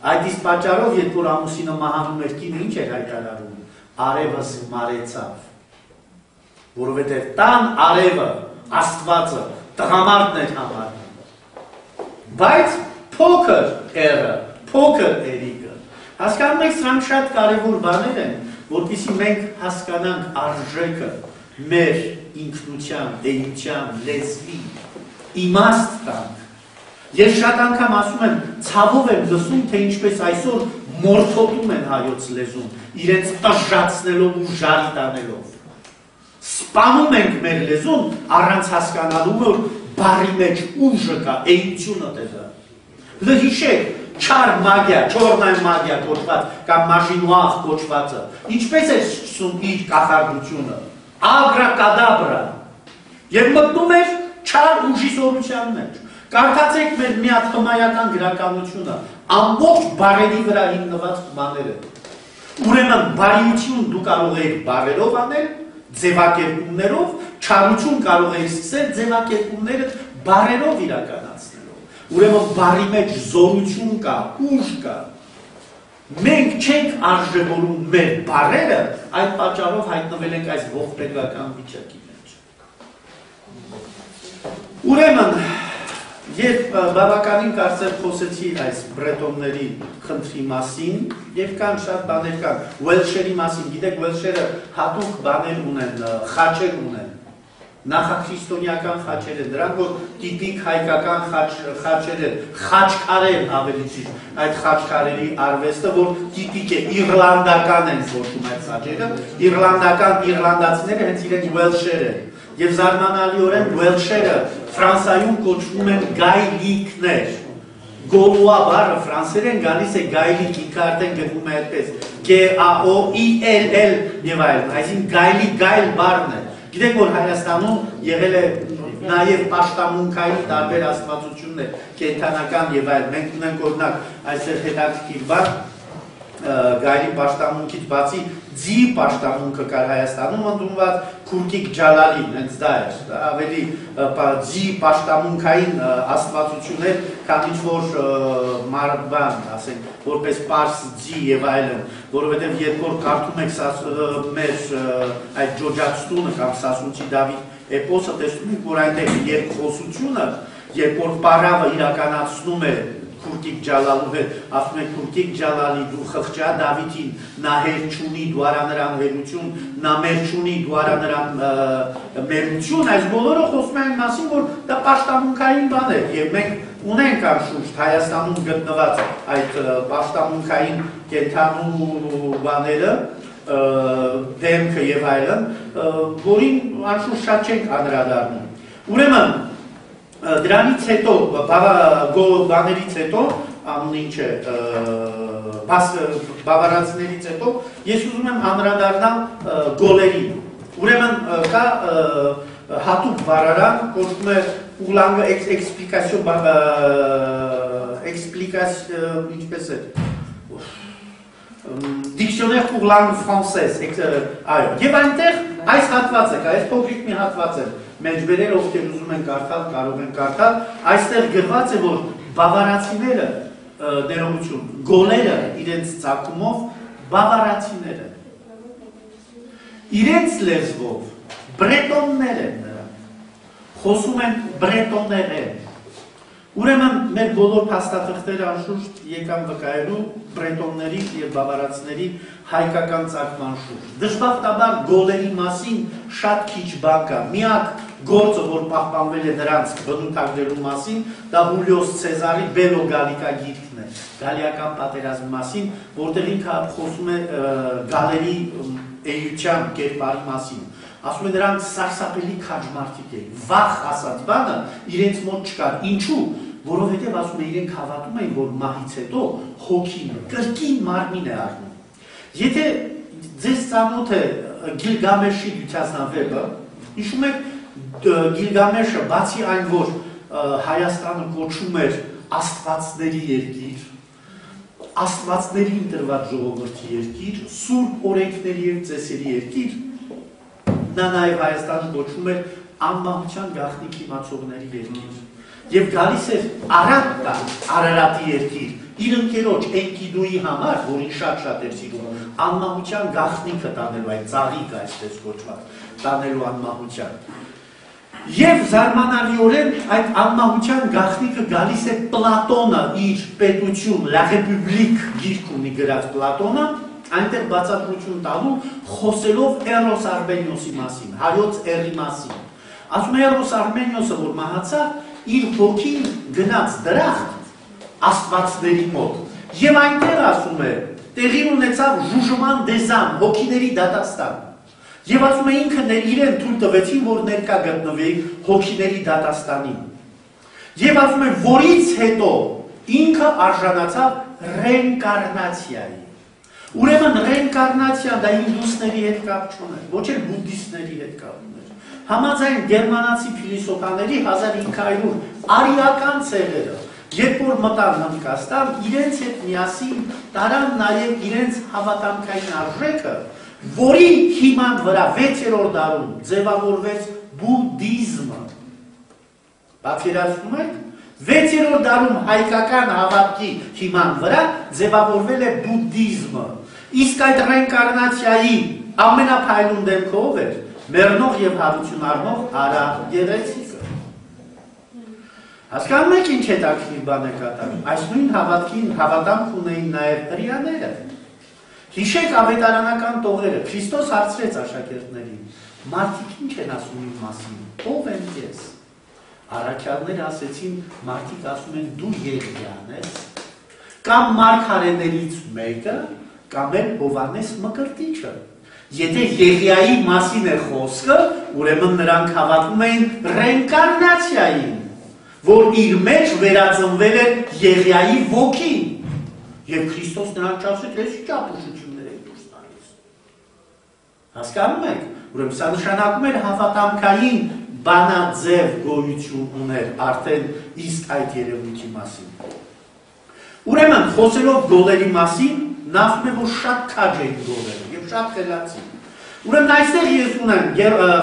Այդ իսկ պատճառով, երբ որ ամուսինը մահանում էր կինը, ինչ էր հայտարարում, արևս մարեցավ, որովհետև տան արևը, աստվածը, տղամարդն էր համարվում։ Բայց փոքր Էրը, փոքր Էրիկը, հասկանում եք, սրանք շատ կարևոր բաներ են, որպեսզի մենք հասկանանք արժեքը մեր ինքնության, էության, լեզվի, իմաստ տանք։ Ես շատ անգամ ասում եմ, ցավով եմ լսում, թե ինչպես այսօր մորթոտում են հայոց լեզուն, իրենց տժժացնելով ու ժարի տանելով։ Սպանում ենք մեր լեզուն, առանց հասկանալու, որ բարի մեջ ուժը կա, էությունը տեղը։ Հիշեք, չար մագիա, չորնայ մագիա կոչված, կամ մաշինուախ կոչվածը, ինչպես է սկսում իր կախարդությունը, ագրակադաբրա, և մտնում էր չար ուժի սորության մեջ։ Կարդացեք մեր մի հատ խմայական գրականությունը, ամբողջ բարերի վրա հիմնված բաները։ Ուրեմն բարիություն դու կարող եք բարերով անել, ձևակերպումներով, չարություն կարող եք սկսել ձևակերպումները բարերով իրականացնելով։ Ուրեմն բարի մեջ զորություն կա, ուժ կա։ Մենք չենք արժևորում մեր բարերը, այդ պատճառով հայտնվել ենք այս ողբերգական վիճակի մեջ։ Ուրեմն, երբ բավականին կարծել խոսեցի այս բրետոնների խնդրի մասին, և կան շատ բաներ կան, Ուելշերի մասին, գիտեք, Ուելշերը հատուկ բաներ ունեն, խաչեր ունեն, նախաքրիստոնեական խաչեր են, դրանք որ տիպիկ հայկական խաչեր են, խաչքարեր ավելի ճիշտ, այդ խաչքարերի արվեստը, որ տիպիկ է, իռլանդական են զորում այդ խաչերը, իռլանդացիները հենց իրենք Ուելշեր են, և զարմանալիորեն Ուելշերը Ֆրանսայում կոչվում են գայլիկներ, գոլուա բառը ֆրանսերեն գալիս է գայլիկ, ինքը արդեն գրվում է այդպես, G-A-O-I-L-L և այլն, այսինքն գայլիկ գայլ բառն է։ Գիտեք, որ Հայաստանում եղել է նաև պաշտամունքային տարբեր աստվածություններ, կենդանական և այլ, մենք ունենք օրինակ այսպես հետաքրքիր բառ, գայլի պաշտամունքից բացի ձի պաշտամունքը կար Հայաստանում ընդունված Քուրկիկ Ջալալին, հենց դա էր, ավելի ձի պաշտամունքային աստվածություն էր, քան ինչ-որ մարբան, ասենք, որպես պարս ձի և այլն, որովհետև երբ որ կարդում եք մեր այդ ջոջացտունը կամ Սասունցի Դավիթ էպոսը, տեսնում եք, որ այնտեղ երկխոսությունը, երբ որ պարավը իրականացնում է Քուրկիկ Ջալալու հետ, ասում եք Քուրկիկ Ջալալի դու խղճա Դավիթին, նա հեր չունի, դու արա նրան հերություն, նա մեր չունի, դու արա նրան մերություն, այս բոլորը խոսում են մասին, որ դա պաշտամունքային բան է, և մենք ունենք անշուշտ Հայաստանում գտնված այդ պաշտամունքային կենդանու բաները, դեմքը և այլն, որին անշուշտ շատ չենք անդրադառնում։ Ուրեմն, դրանից հետո, բաներից հետո, անուն ինչ է, բավարացներից հետո, ես ուզում եմ անդրադառնալ գոլերին։ Ուրեմն կա հատուկ բառարան, կոչվում է ուլանգը էքսպլիկասիոն, ինչպես է, Dictionnaire pour langue française, այո, և այնտեղ այս հատվածը կա, այս փոքրիկ մի հատված է, մեջբերել ովքեր ուզում են կարդալ, կարող են կարդալ, այստեղ գրված է, որ բավարացիները, ներողություն, գոլերը իրենց ծագումով բավարացիներ են, իրենց լեզվով բրետոններ են նրանք, խոսում են բրետոներեն, ուրեմն մեր բոլոր փաստաթղթերը անշուշտ եկան վկայելու բրետոնների և բավարացիների հայկական ծագման շուրջ։ Դժբախտաբար գոլերի մասին շատ քիչ բան կա։ Միակ գործը, որ պահպանվել է նրանց բնութագրելու մասին, դա Հուլիոս Ցեզարի Բելո Գալիկա գիրքն է, գալիական պատերազմի մասին, որտեղ ինքը խոսում է գալերի էության կերպարի մասին։ Ասում է նրանք սարսափելի քաջ մարդիկ էին, վախ ասած բանը իրենց մոտ չկար, ինչու, որովհետև ասում է իրենք հավատում էին, որ մահից հետո հոգին կրկին մարմին է առնում։ Եթե ձեզ ծանոթ է Գիլգամեշի դյուցասնավեպը, հիշում եք Գիլգամեշը, բացի այն, որ Հայաստանը կոչում էր աստվածների երկիր, աստվածների ընտրված ժողովրդի երկիր, սուրբ օրենքների և ծեսերի երկիր, նա նաև Հայաստանը կոչում էր անմահության գաղտնիք իմացողների երկիր։ Եվ գալիս էր Արարատի երկիր, իր ընկերոջ Էնկիդուի համար, որին շատ էր սիրում, անմահության գաղտնիքը տանելու, այդ ծաղիկը այսպես կոչված, տանելու անմահության։ Եվ զարմանալիորեն այդ անմահության գաղտնիքը գալիս է Պլատոնը, իր պետություն, La République գիրք ունի գրած Պլատոնը, այնտեղ բացատրություն տալու, խոսելով Էրոս Արմենիոսի մասին, հայոց էռի մասին։ Ասում է Էրոս Արմենիոսը, որ մահացավ, իր հոգին գնաց դրախտ աստվածների մոտ Եվ այնտեղ ասում է, տեղի ունեցավ ժուժման դեզան, հոգիների դատաստան։ Եվ ասում է ինքը իրեն թույլ տվեցին, որ ներկա գտնվի հոգիների դատաստանին։ Եվ ասում է, որից հետո ինքը արժանացավ ռենկարնացիայի։ Ուրեմն ռենկարնացիան դա հինդուսների հետ կապ չուներ, ոչ էլ բուդդիստների հետ կապ ուներ։ Համաձայն գերմանացի փիլիսոփաների 1500 արիական ցեղերը, երբ որ մտան Հնդկաստան, իրենց հետ միասին տարան նաև իրենց հավատամքային արժեքը, որի հիման վրա 6-րդ դարում ձևավորվեց բուդդիզմը։ Պատկերացնում եք, 6-րդ դարում հայկական հավատքի հիման վրա ձևավորվել է բուդդիզմը։ Իսկ այդ ռենկարնացիայի ամենափայլուն դեմքը ով էր, մեռնող եւ հարություն առնող Արա գեղեցիկը։ Հասկանում եք ինչ հետաքրքիր բան է կատարում։ Այս նույն հավատքին հավատամք ունեին նաև հրեաները։ Հիշեք ավետարանական տողերը, Քրիստոս հարցրեց աշակերտներին, մարդիկ ինչ են ասում իմ մասին, ով եմ ես։ Առաքյալները ասեցին, մարդիկ ասում են դու Եղիան ես, կամ մարգարեներից մեկը, կամ էլ Հովհաննես Մկրտիչը։ Եթե Եղիայի մասին է խոսքը, ուրեմն նրանք հավատում էին ռենկարնացիային, որ իր մեջ վերածնվել է Եղիայի ոգին։ Եվ Քրիստոս նրանց ասեց, ես ինչ ապուշություններ եք դուրս տալիս։ Հասկանում եք, ուրեմն սա նշանակում էր հավատամքային բանաձև գոյություն ուներ արդեն իսկ այդ երևույթի մասին։ Ուրեմն խոսելով գոլերի մասին, նա ասում է, որ շատ քաջ էին գոլերը եւ շատ խելացի։ Ուրեմն այստեղ ես ունեմ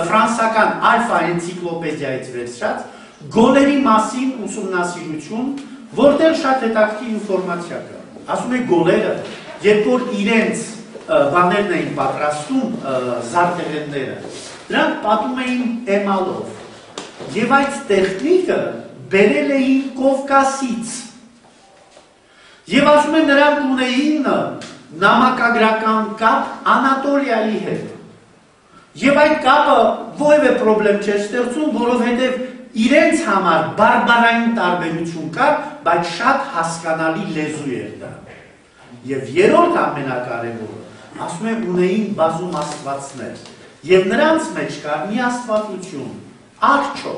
ֆրանսական Alpha էնցիկլոպեդիայից վերցրած գոլերի մասին ուսումնասիրություն, որտեղ շատ հետաքրքիր ինֆորմացիա կա։ Ասում է գոլերը, երբ որ իրենց բաներն էին պատրաստում զարտեղենները, դրանք պատում էին էմալով եւ այդ տեխնիկը բերել էին Կովկասից եւ ասում են նրանք ունեին նամակագրական կապ Անատոլիայի հետ եւ այդ կապը որևէ խնդրեմ չէր ստեղծում, որովհետեւ իրենց համար բարբարային տարբերություն կար, բայց շատ հասկանալի լեզու էր դա։ Եվ երրորդ ամենակարևորը, ասում եմ, ունեին բազում աստվածներ, եւ նրանց մեջ կար մի աստվածություն, Արչո,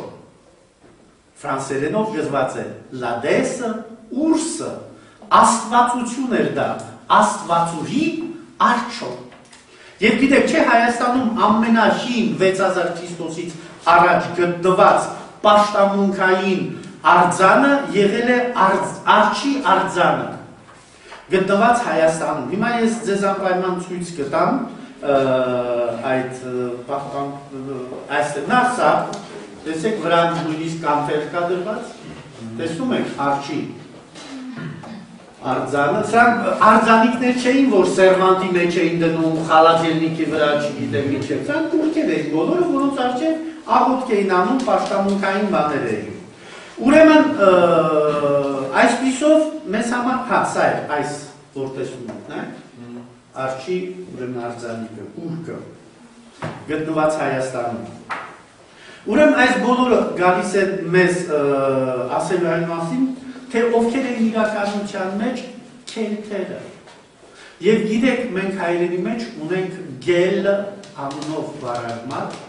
ֆրանսերենով գրված է Լադեսը, Ուրսը, աստվածություն էր դա, աստվածուհի Արչո։ Եվ գիտեք, չէ, Հայաստանում ամենահին 6000 Քրիստոսից առաջ գտնված պաշտամունքային արձանը եղել է Արչի արձանը, գտնված Հայաստանում։ Հիմա ես ձեզ անպայման ցույց կտամ այդ այստեղ նախ սա, տեսեք վրան նույնիսկ կանթեր կա դրված, տեսնում եք Արչի արձանը, սրանք արձանիկներ չէին, որ սերվանտի մեջ էին դնում, խալադելնիկի վրա չգիտեմ ինչ է, սրանք կուրքեր էին բոլորը, որոնց առջև աղոթք էին անում, պաշտամունքային բաներ էին։ Ուրեմն այսպիսով մեզ համար, հա, սա է, այս որ տեսնում եք, Արչի, ուրեմն արձանիկը, կուրքը, գտնված Հայաստանում։ Ուրեմն այս բոլորը գալիս է մեզ ասելու այն մասին, թե ովքեր են իրականության մեջ քելթերը։ Եվ գիտեք, մենք հայերենի մեջ ունենք գել անունով բառարմատ,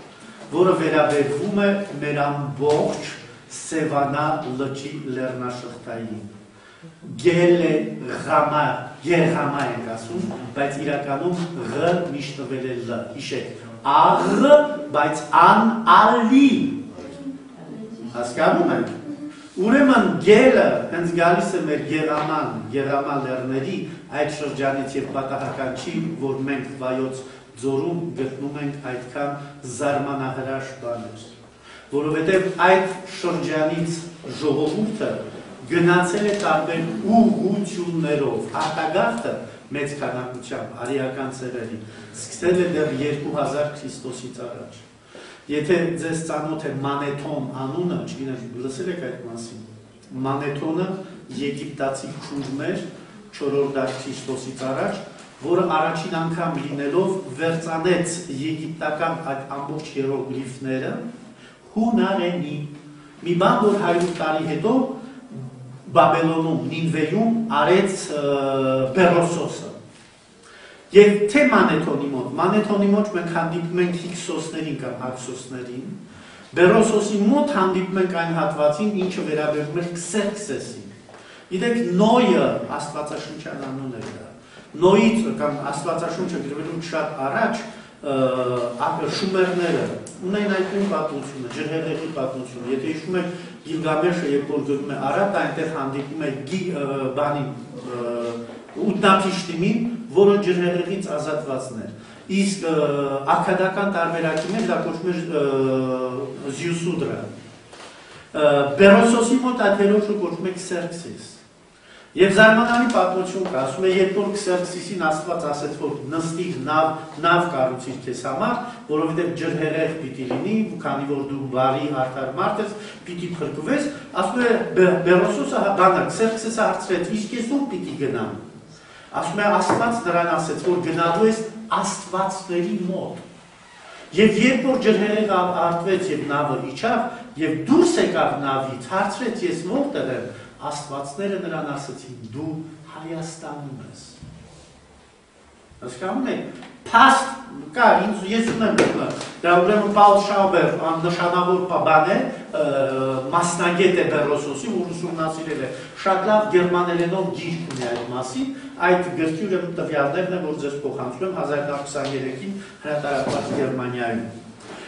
որը վերաբերվում է մեր ամբողջ Սևանա լճի լեռնաշղթային։ Գել է ղամա, գերղամա ենք ասում, բայց իրականում ղ միշտ տվել է լ, հիշեք, աղ, բայց ան ալի, հասկանում եք։ Ուրեմն գելը հենց գալիս է մեր գերղամա լեռների այդ շրջանից եւ պատահական չի, որ մենք Վայոց ձորում գտնում ենք այդքան զարմանահրաշ բաներ, որովհետեւ այդ շրջանից ժողովուրդը գնացել է տարբեր ուղղություններով, արտագաղթը մեծ քանակությամբ արիական ցեղերի սկսել է դեռ 2000 Քրիստոսից առաջ։ Եթե ձեզ ծանոթ է Մանեթոն անունը, չգիտեմ, լսել եք այդ մասին։ Մանեթոնը եգիպտացի քուրդն էր 4-րդ դար Քրիստոսից առաջ, որը առաջին անգամ լինելով վերծանեց եգիպտական այդ ամբողջ հիերոգլիֆները հունարենի։ Մի բան, որ 100 տարի հետո Բաբելոնում, Նինվեյում արեց Բերոսոսը։ Եվ թե Մանեթոնի մոտ մենք հանդիպում ենք Հիքսոսներին կամ Հաքսոսներին, Բերոսոսի մոտ հանդիպում ենք այն հատվածին, ինչը վերաբերում էր Քսերքսեսին։ Գիտեք, Նոյը աստվածաշնչյան անուն է դա։ Նոյից կամ աստվածաշունչը գրվելուց շատ առաջ շումերները ունեն այդ նույն պատմությունը, ջրհեղեղի պատմությունը։ Եթե հիշում եք Գիլգամեշը, երբ որ գնում է Արարատ, այնտեղ հանդիպում է Ուտնափիշտիմին, որը ջրհեղեղից ազատվածն էր։ Իսկ աքադական տարբերակի մեջ դա կոչվում է Զյուսուդրա։ Բերոսոսի մոտ այդ հերոսը կոչվում է Քսերքսիս։ Եվ զարմանալի պատմություն կա, ասում է, երբ որ Քսերքսիսին Աստված ասեց, որ նստիր նավ կառուցիր քեզ համար, որովհետև ջրհեղեղ պիտի լինի, քանի որ դու բարի արդար մարդ ես, պիտի փրկվես, ասում է Բերոսոսը Քսերքսիսը հարցրեց, իսկ ես ո՞ւր պիտի գնամ։ Ասում է, Աստված նրան ասեց, որ գնալու ես աստվածների մոտ։ Եվ երբ որ ջրհեղեղը արտվեց եւ նավը իջավ, եւ դուրս եկավ նավից, հարցրեց ես որտեղ եմ, Աստվածները նրան ասացին, դու Հայաստանում ես։ Հասկանում եք, փաստ կա, ես ունեմ դա ուրեմն Պաուլ Շաուբեր նշանավոր բան է, մասնագետ է Բերոսոսի, որ ուսումնասիրել է, շատ լավ գերմաներենով գիրք ունի այդ մասին, այդ գրքի ուրեմն տվյալներն է, որ ձեզ փոխանցում եմ 1923-ին հրատարակված Գերմանիայում։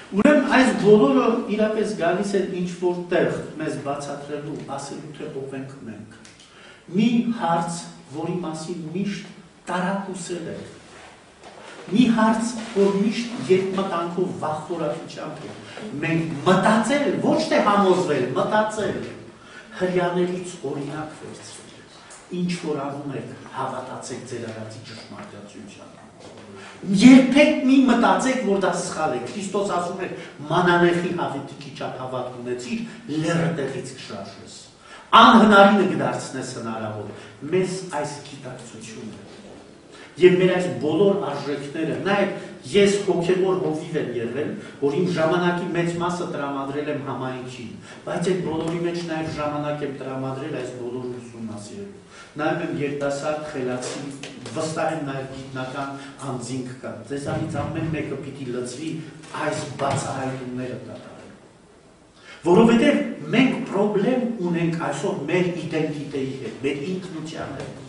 Ուրեմն այս բոլորը իրապես գալիս են ինչ-որ տեղ մեզ բացատրելու, ասելու թե ով ենք մենք։ Մի հարց, որի մասին միշտ տարակուսել եք։ Մի հարց, որ միշտ երկմտանքով վախվորակությամբ է։ Մենք մտածել, ոչ թե համոզվել, մտածել, հրյաներից օրինակ վերցրել։ Ինչ որ անում եք, հավատացեք ձեր արածի ճշմարտացիությանը։ Երբեք մի մտածեք, որ դա սխալ է։ Քրիստոս ասում է, մանանեխի հավատքի չափ հավատ ունեցիր, լեռը տեղից կշարժես։ Անհնարինը կդարձնես հնարավոր։ Մեզ այս գիտակցությունը եւ մեր այս բոլոր արժեքները, նաեւ ես հոգեոր հովիվ եմ եղել, որ իմ ժամանակի մեծ մասը տրամադրել եմ համայնքին, բայց այդ բոլորի մեջ նաեւ ժամանակ եմ տրամադրել այս բոլորը ուսումնասիրելու։ Նայում եմ երիտասարդ խելացի, վստահ եմ նաև գիտնական անձինք կա։ Ձեզանից ամեն մեկը պիտի լծվի այս բացահայտումները կատարել։ Որովհետև մենք պրոբլեմ ունենք այսօր մեր իդենտիտետի հետ, մեր ինքնության հետ։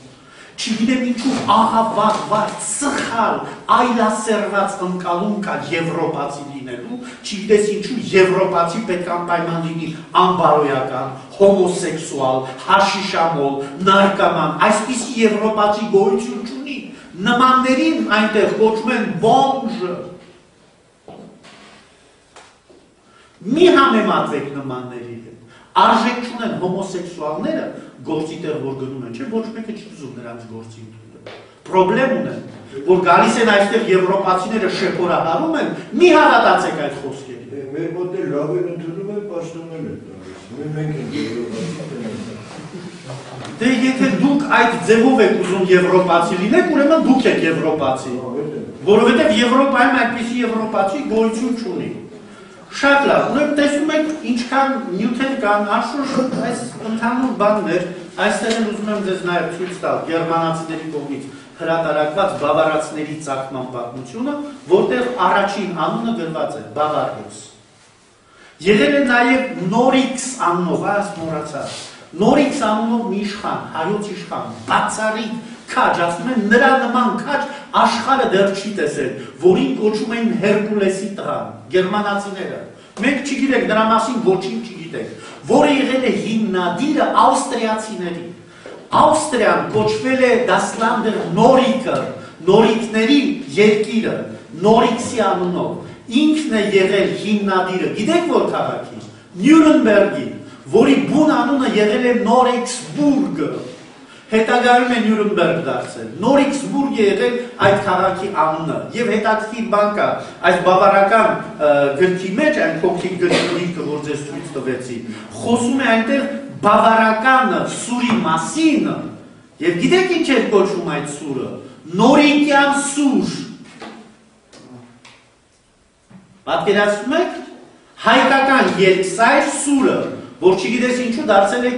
Չգիտեմ ինչու ահավատված, սխալ, այլասերված ընկալում կա եվրոպացի լինելու, չգիտես ինչու եվրոպացի պետք է անպայման լինի անբարոյական, հոմոսեքսուալ, հաշիշամոլ, նարկոման, այսպիսի եվրոպացի գոյություն չունի, նմաններին այնտեղ կոչվում են բոմժը։ Մի համեմատվեք նմանների հետ, արժեք չունեն հոմոսեքսուալները, գործի տեղ որ գնում են, չէ, ոչ մեկը չի ուզում նրանց գործի ընդունել։ Պրոբլեմ ունեն, որ գալիս են այստեղ եվրոպացիները շեփորահարում են, մի հավատացեք այդ խոսքերին։ Մեր մոտ էլ լավ են ընդունում են, պաշտոններ են տալիս։ Մենք ենք եվրոպացի։ Դե եթե դուք այդ ձևով եք ուզում եվրոպացի լինեք, ուրեմն դուք եք եվրոպացի։ Որովհետև Եվրոպայում այդպիսի եվրոպացի գոյություն չունի։ Շատ լավ, ուրեմն տեսնում եք ինչքան նյութեր կան, անշուշտ այս ընդհանուր բաններ, այստեղ էլ ուզում եմ ձեզ նաև ցույց տալ գերմանացիների կողմից հրատարակված բավարացների ծագման պատմությունը, որտեղ առաջին անունը գրված է Բավարիոս։ Եղել է նաև Նորիքս անունով, այս մոռացա։ Նորիքս անունով մի իշխան, հայոց իշխան, բացառիկ քաջ, ասում են նրա նման քաջ աշխարհը դեռ չի տեսել, որին կոչում էին Հերկուլեսի տղան, գերմանացիները։ Մենք չգիտենք դրա մասին ոչինչ չգիտենք, որը եղել է հիմնադիրը ավստրիացիների։ Ավստրիան կոչվել է Դասլանդեր Նորիկը, նորիկների երկիրը, Նորիքսի անունով։ Ինքն է եղել հիմնադիրը, գիտեք որ քաղաքի, Նյուրնբերգի, որի բուն անունը եղել է Նորեքսբուրգը։ Հետագայում է Նյուրնբերգ դարձել։ Նորիքսբուրգ է եղել այդ քաղաքի անունը։ Եվ հետաքրքիր բան կա, այս բավարական գրքի մեջ, այն փոքրիկ գրքը, որ ձեզ ցույց տվեցի, խոսում է այնտեղ բավարականը սուրի մասին, եւ գիտեք ինչ է կոչվում այդ սուրը։ Նորիկյան սուր։ Պատկերացնում եք հայկական երկսայր սուրը, որ չգիտես ինչու դարձել է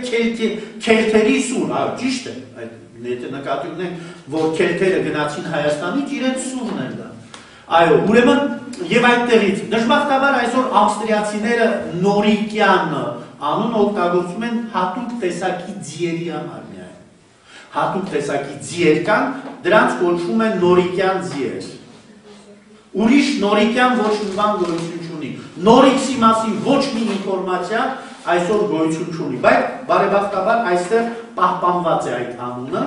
քելթերի սուր, ճիշտ է, եթե նկատի ունենք, որ քելթերը գնացին Հայաստանից, իրենց սուրն են դա։ Այո, ուրեմն եւ այդտեղից դժբախտաբար այսօր ավստրիացիները նորիկյան անուն օգտագործում են հատուկ տեսակի ձիերի համար միայն։ Հատուկ տեսակի ձիեր կան, դրանց կոչվում են նորիկյան ձիեր։ Ուրիշ նորիկյան ոչ մի բան գոյություն չունի։ Նորիքսի մասին ոչ մի ինֆորմացիա այսօր գոյություն չունի, բայց բարեբախտաբար այստեղ պահպանված է այդ անունը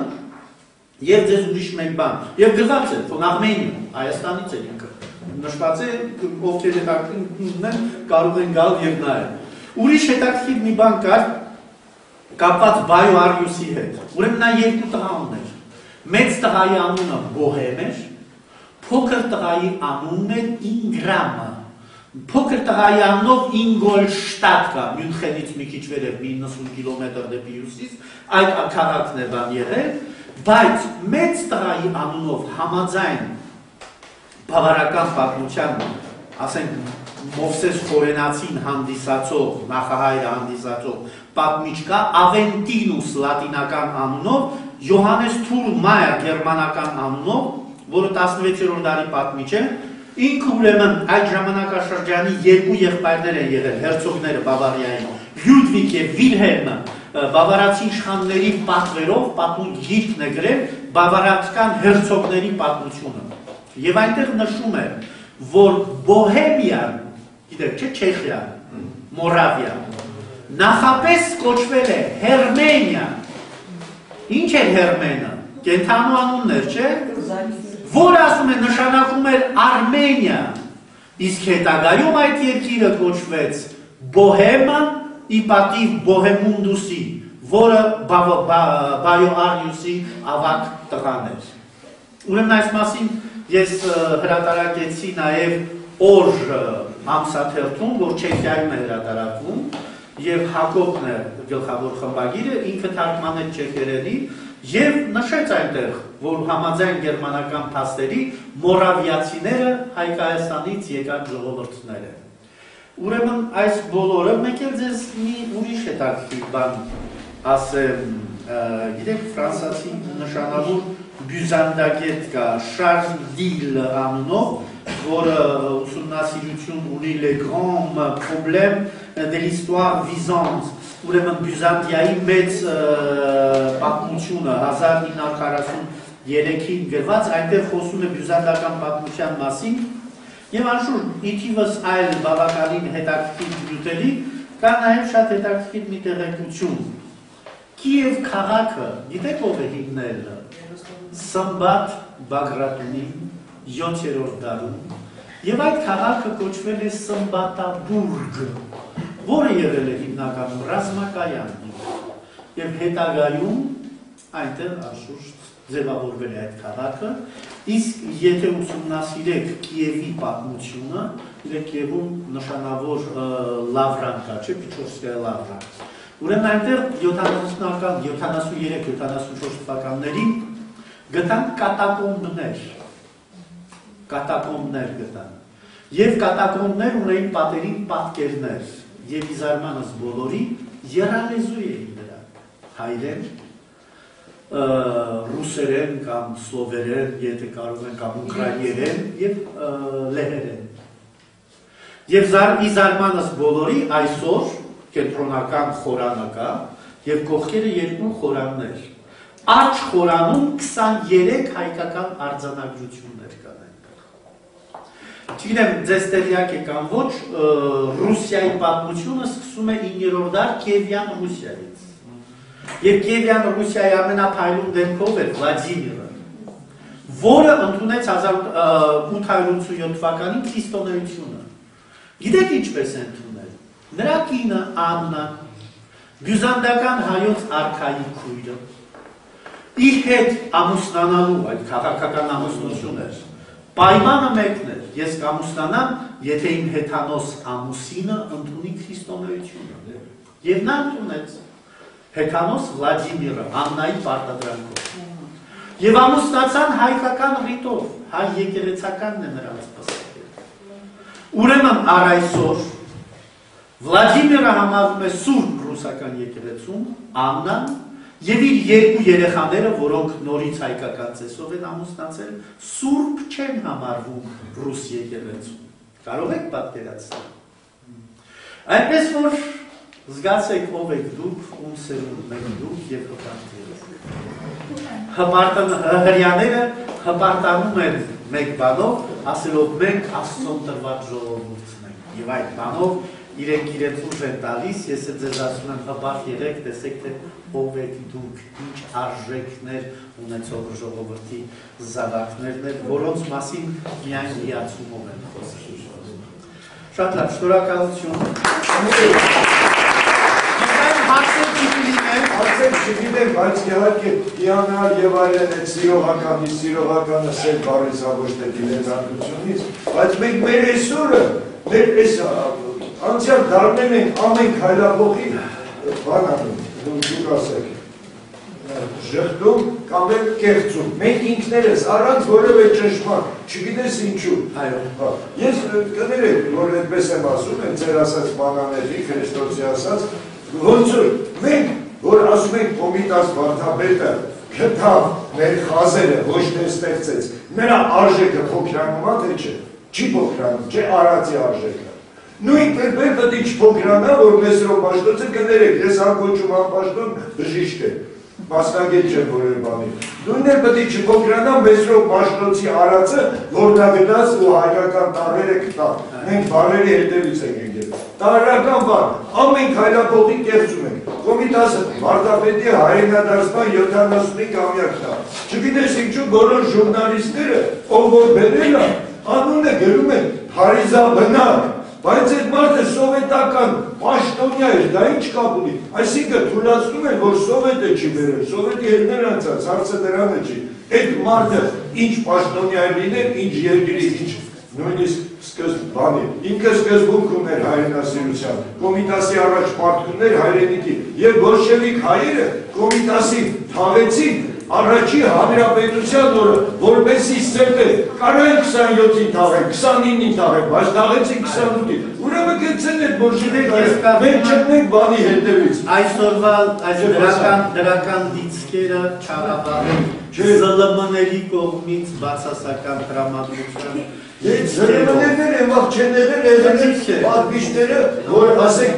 եւ ձեզ ուրիշ մեկ բան։ Եվ գրված է Ֆոնաղմենիում, Հայաստանից է ինքը։ Նշված է ովքեր հետաքրքիր ունեն, կարող են գալ եւ նայել։ Ուրիշ հետաքրքիր մի բան կար կապված Բայոարիուսի հետ։ Ուրեմն նա երկու տղա ուներ։ Մեծ տղայի անունը Բոհեմ էր, փոքր տղայի անունն էր Ինգրամը։ Փոքր տղայի անունով Ինգոլշտատ կա, Մյունխենից մի քիչ վերև 90 կիլոմետր դեպի հյուսիս, այդ քաղաքն է բան եղել, բայց մեծ տղայի անունով համաձայն բավարական պատմության, ասենք Մովսես Խորենացին հանդիսացող, նախահայրը հանդիսացող պատմիչ կա Ավենտինուս լատինական անունով, Յոհանես Թուր Մայր գերմանական անունով, որը 16-րդ դարի պատմիչ է, ինքը ուրեմն այդ ժամանակաշրջանի երկու եղբայրներ են եղել, հերցոգները Բավարիային, Լյուդվիգ եւ Վիլհելմը, բավարացի իշխանների պատվերով պատմուն գիրքն է գրել բավարացական հերցոգների պատմությունը։ Եվ այնտեղ նշում է, որ Բոհեմիան, գիտեք, չէ, Չեխիա, Մորավիա, նախապես կոչվել է Հերմենիա։ Ինչ է Հերմենը։ Կենթանու անուններ, չէ։ Որ ասում է նշանակում էր Արմենիա։ Իսկ հետագայում այդ երկիրը կոչվեց Բոհեմը ի պատիվ Բոհեմունդուսի, որը Բայոարիուսի ավագ տղան էր։ Ուրեմն այս մասին ես հրատարակեցի նաև Օրժ ամսաթերթում, որ Չեխիայում է հրատարակվում, եւ Հակոբն է գլխավոր խմբագիրը, ինքը թարգմանել չեխերենի եւ նշեց այնտեղ, որ համաձայն գերմանական փաստերի մորավիացիները Հայկայաստանից եկած ժողովուրդներ են։ Ուրեմն այս բոլորը մեկ էլ ձեզ մի ուրիշ հետաքրքիր բան ասեմ, գիտեք ֆրանսիացի նշանավոր բյուզանդագետ կա Շարլ Դիլ անունով, որը ուսումնասիրություն ունի les grands problèmes de l'histoire Byzance, ուրեմն Բյուզանդիայի մեծ պատմությունը 1943-ին գրված, այնտեղ խոսում է բյուզանդական պատմության մասին, եւ անշուշտ իթիվս այլ բավականին հետաքրքիր նյութերի կա նաեւ շատ հետաքրքիր մի տեղեկություն։ Կիև քաղաքը, գիտեք ով է հիմնել Սմբատ Բագրատունին 7-րդ դարում, եւ այդ քաղաքը կոչվել է Սմբատաբուրգ, որը եղել է հիմնականում ռազմակայան, եւ հետագայում այնտեղ անշուշտ ձևավորվել է այդ քաղաքը, իսկ եթե ուսումնասիրեք Կիևի պատմությունը, Կիևում նշանավոր լավրան կա, չէ, Պիչովսկայա լավրան, ուրեմն այնտեղ 73-74 թվականներին գտան կատակոմբներ գտան, եւ կատակոմբներ ունեին պատերին պատկերներ, եւ իզարմանս բոլորի եռալեզու էին դրանք, հայերեն, ռուսերեն կամ սլովերեն, եթե կարող են կամ ուկրաիներեն եւ լեհերեն։ Եվ իզարմանս բոլորի այսօր կենտրոնական խորանը կա եւ կողքերը երկու խորաններ։ Աջ խորանում 23 հայկական արձանագրություններ կան այնտեղ։ Չգիտեմ, ձեզ տեղյակ եք կամ ոչ, Ռուսիայի պատմությունը սկսում է 9-րդ դար Կիևյան Ռուսիայից։ Եվ Կիևյան Ռուսիայի ամենափայլուն դեմքով էր Վլադիմիրը, որը ընդունեց 1887 թվականին քրիստոնեությունը։ Գիտեք ինչպես է ընդունել։ Նրա կինը Աննա, բյուզանդական հայոց արքայի քույրը, իր հետ ամուսնանալու, այդ քաղաքական ամուսնություն էր, պայմանը մեկն էր, ես կամուսնանամ, եթե իմ հեթանոս ամուսինը ընդունի քրիստոնեությունը։ Եվ նա ընդունեց հեթանոս Վլադիմիրը, Աննայի պարտադրանքով։ Եվ ամուսնացան հայկական ռիտով, հայ եկեղեցականն է նրանց պսակել։ Ուրեմն առ այսօր Վլադիմիրը համարվում է Սուրբ ռուսական եկեղեցում Աննան եւ իր երկու երեխաները, որոնք նորից հայկական ծեսով են ամուսնացել, սուրբ չեն համարվում ռուս եկեղեցում։ Կարող եք պատկերացնել։ Այնպես որ զգացեք ով եք դուք, ում սերունդ եք դուք եւ հպարտանները հպարտանում են մեկ բանով, ասելով մենք Աստծուն տրված ժողովուրդն ենք եւ այդ բանով իրենք իրենց ուժ են տալիս, ես ձեզ ասում եմ հպարտ եղեք, տեսեք թե ով եք դուք, ինչ արժեքներ ունեցող ժողովրդի զավակներն են, որոնց մասին միայն հիացումով են խոսում։ Շատ լավ, շնորհակալություն։ Հարցեր չգիտեմ, բայց իհարկե իանալ եւ այլն այդ սիրողականը սեր բառից ոչ թե դիլետանտությունից, բայց մենք մեր այսօրը, մեր այս անցյալ դարներն ենք ամեն քայլափոխի բանանում, դուք ասեք, ժխտում կամ էլ կեղծում, մենք ինքներս առանց որևէ ճնշման, չգիտես ինչու։ Ես կներեք, որ այդպես եմ ասում, ձեր ասած բանաների, Քրիստոսի ասած, ոնց որ մենք, որ ասում ենք Կոմիտաս վարդապետը գտավ մեր խազերը, ոչ թե ստեղծեց, նրա արժեքը փոքրանում է, թե չէ, չի փոքրանում, չէ արածի արժեքը։ Նույն կերպեր պետք է չփոքրանա, որ Մեսրոպ Պաշտոնցը կներեք, ես անկոչում անպաշտոն բժիշկ եմ, մասնագետ չեմ որևէ բանի։ Նույնն էլ պետք է չփոքրանա Մեսրոպ Պաշտոնցի արածը, որ նա գնաց ու հայկական տարրերը գտա։ Մենք բարերի հետևից ենք եկել։ Տարրական բան, ամեն քայլափոխի կեղծում ենք։ Կոմիտասը վարդապետի հայրենադարձման 75-ամյակն է։ Չգիտես ինչու բոլոր ժուրնալիստները, ով որ բերել է, անունը գրում են Փարիզաբնակ, բայց այդ մարդը սովետական պաշտոնյա էր, դա ինչ կապ ունի։ Այսինքն թույլատնում են, որ սովետը չի բերել, սովետի հետներ անցած, հարցը դրանը չի։ Այդ մարդը ինչ պաշտոնյա է լինել, ինչ երկրի, ինչ նույնիսկ բանի։ Ինքը սկզբունք ուներ հայրենասիրության, Կոմիտասի առաջ պարտքուններ հայրենիքի եւ բոլշևիկ հայերը Կոմիտասի թաղեցին առաջի հանրապետության օրը, որպեսի սեպ է, կարային 27-ին թաղեն, 29-ին թաղեն, բայց թաղեցին 28-ին, ուրեմն կեցեն այդ բոլշևիկ հայերը, մենք չտնենք բանի հետևից։ Այսօրվա դրական դիցքերը չաղավարեն ԶԼՄ-ների կողմից բացասական տրամադրության ԶԼՄ-ներն են, վաղ չեն եղել պատվիչները, որ ասենք,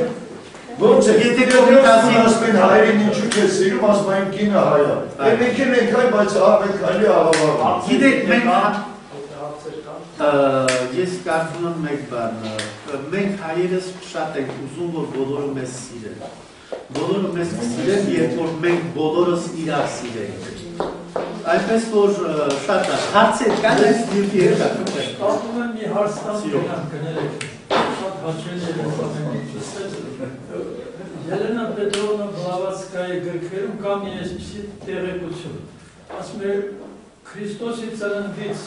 ոնց է, եթե կոմիտասին ասում են հայերին ինչու չես սիրում, ասում են կինը հայա։ Մենք ենք հայ, բայց մենք հայլի աղավարում։ Գիտեք, ես կարծում եմ մեկ բան, մենք հայերս շատ ենք ուզում, որ բոլորը մեզ սիրեն։ Բոլորը մեզ սիրեն, երբ որ մենք բոլորս իրար սիրենք։ Այնպես որ շատ հարցեր կան այս դիրքի հետ։ Կարծում եմ մի հարց տամ կներեք, շատ հաճելի է Ելենա Պետրովնա Բլավատսկայի գրքերում կա մի այսպիսի տեղեկություն, ասում է Քրիստոսի ծննդից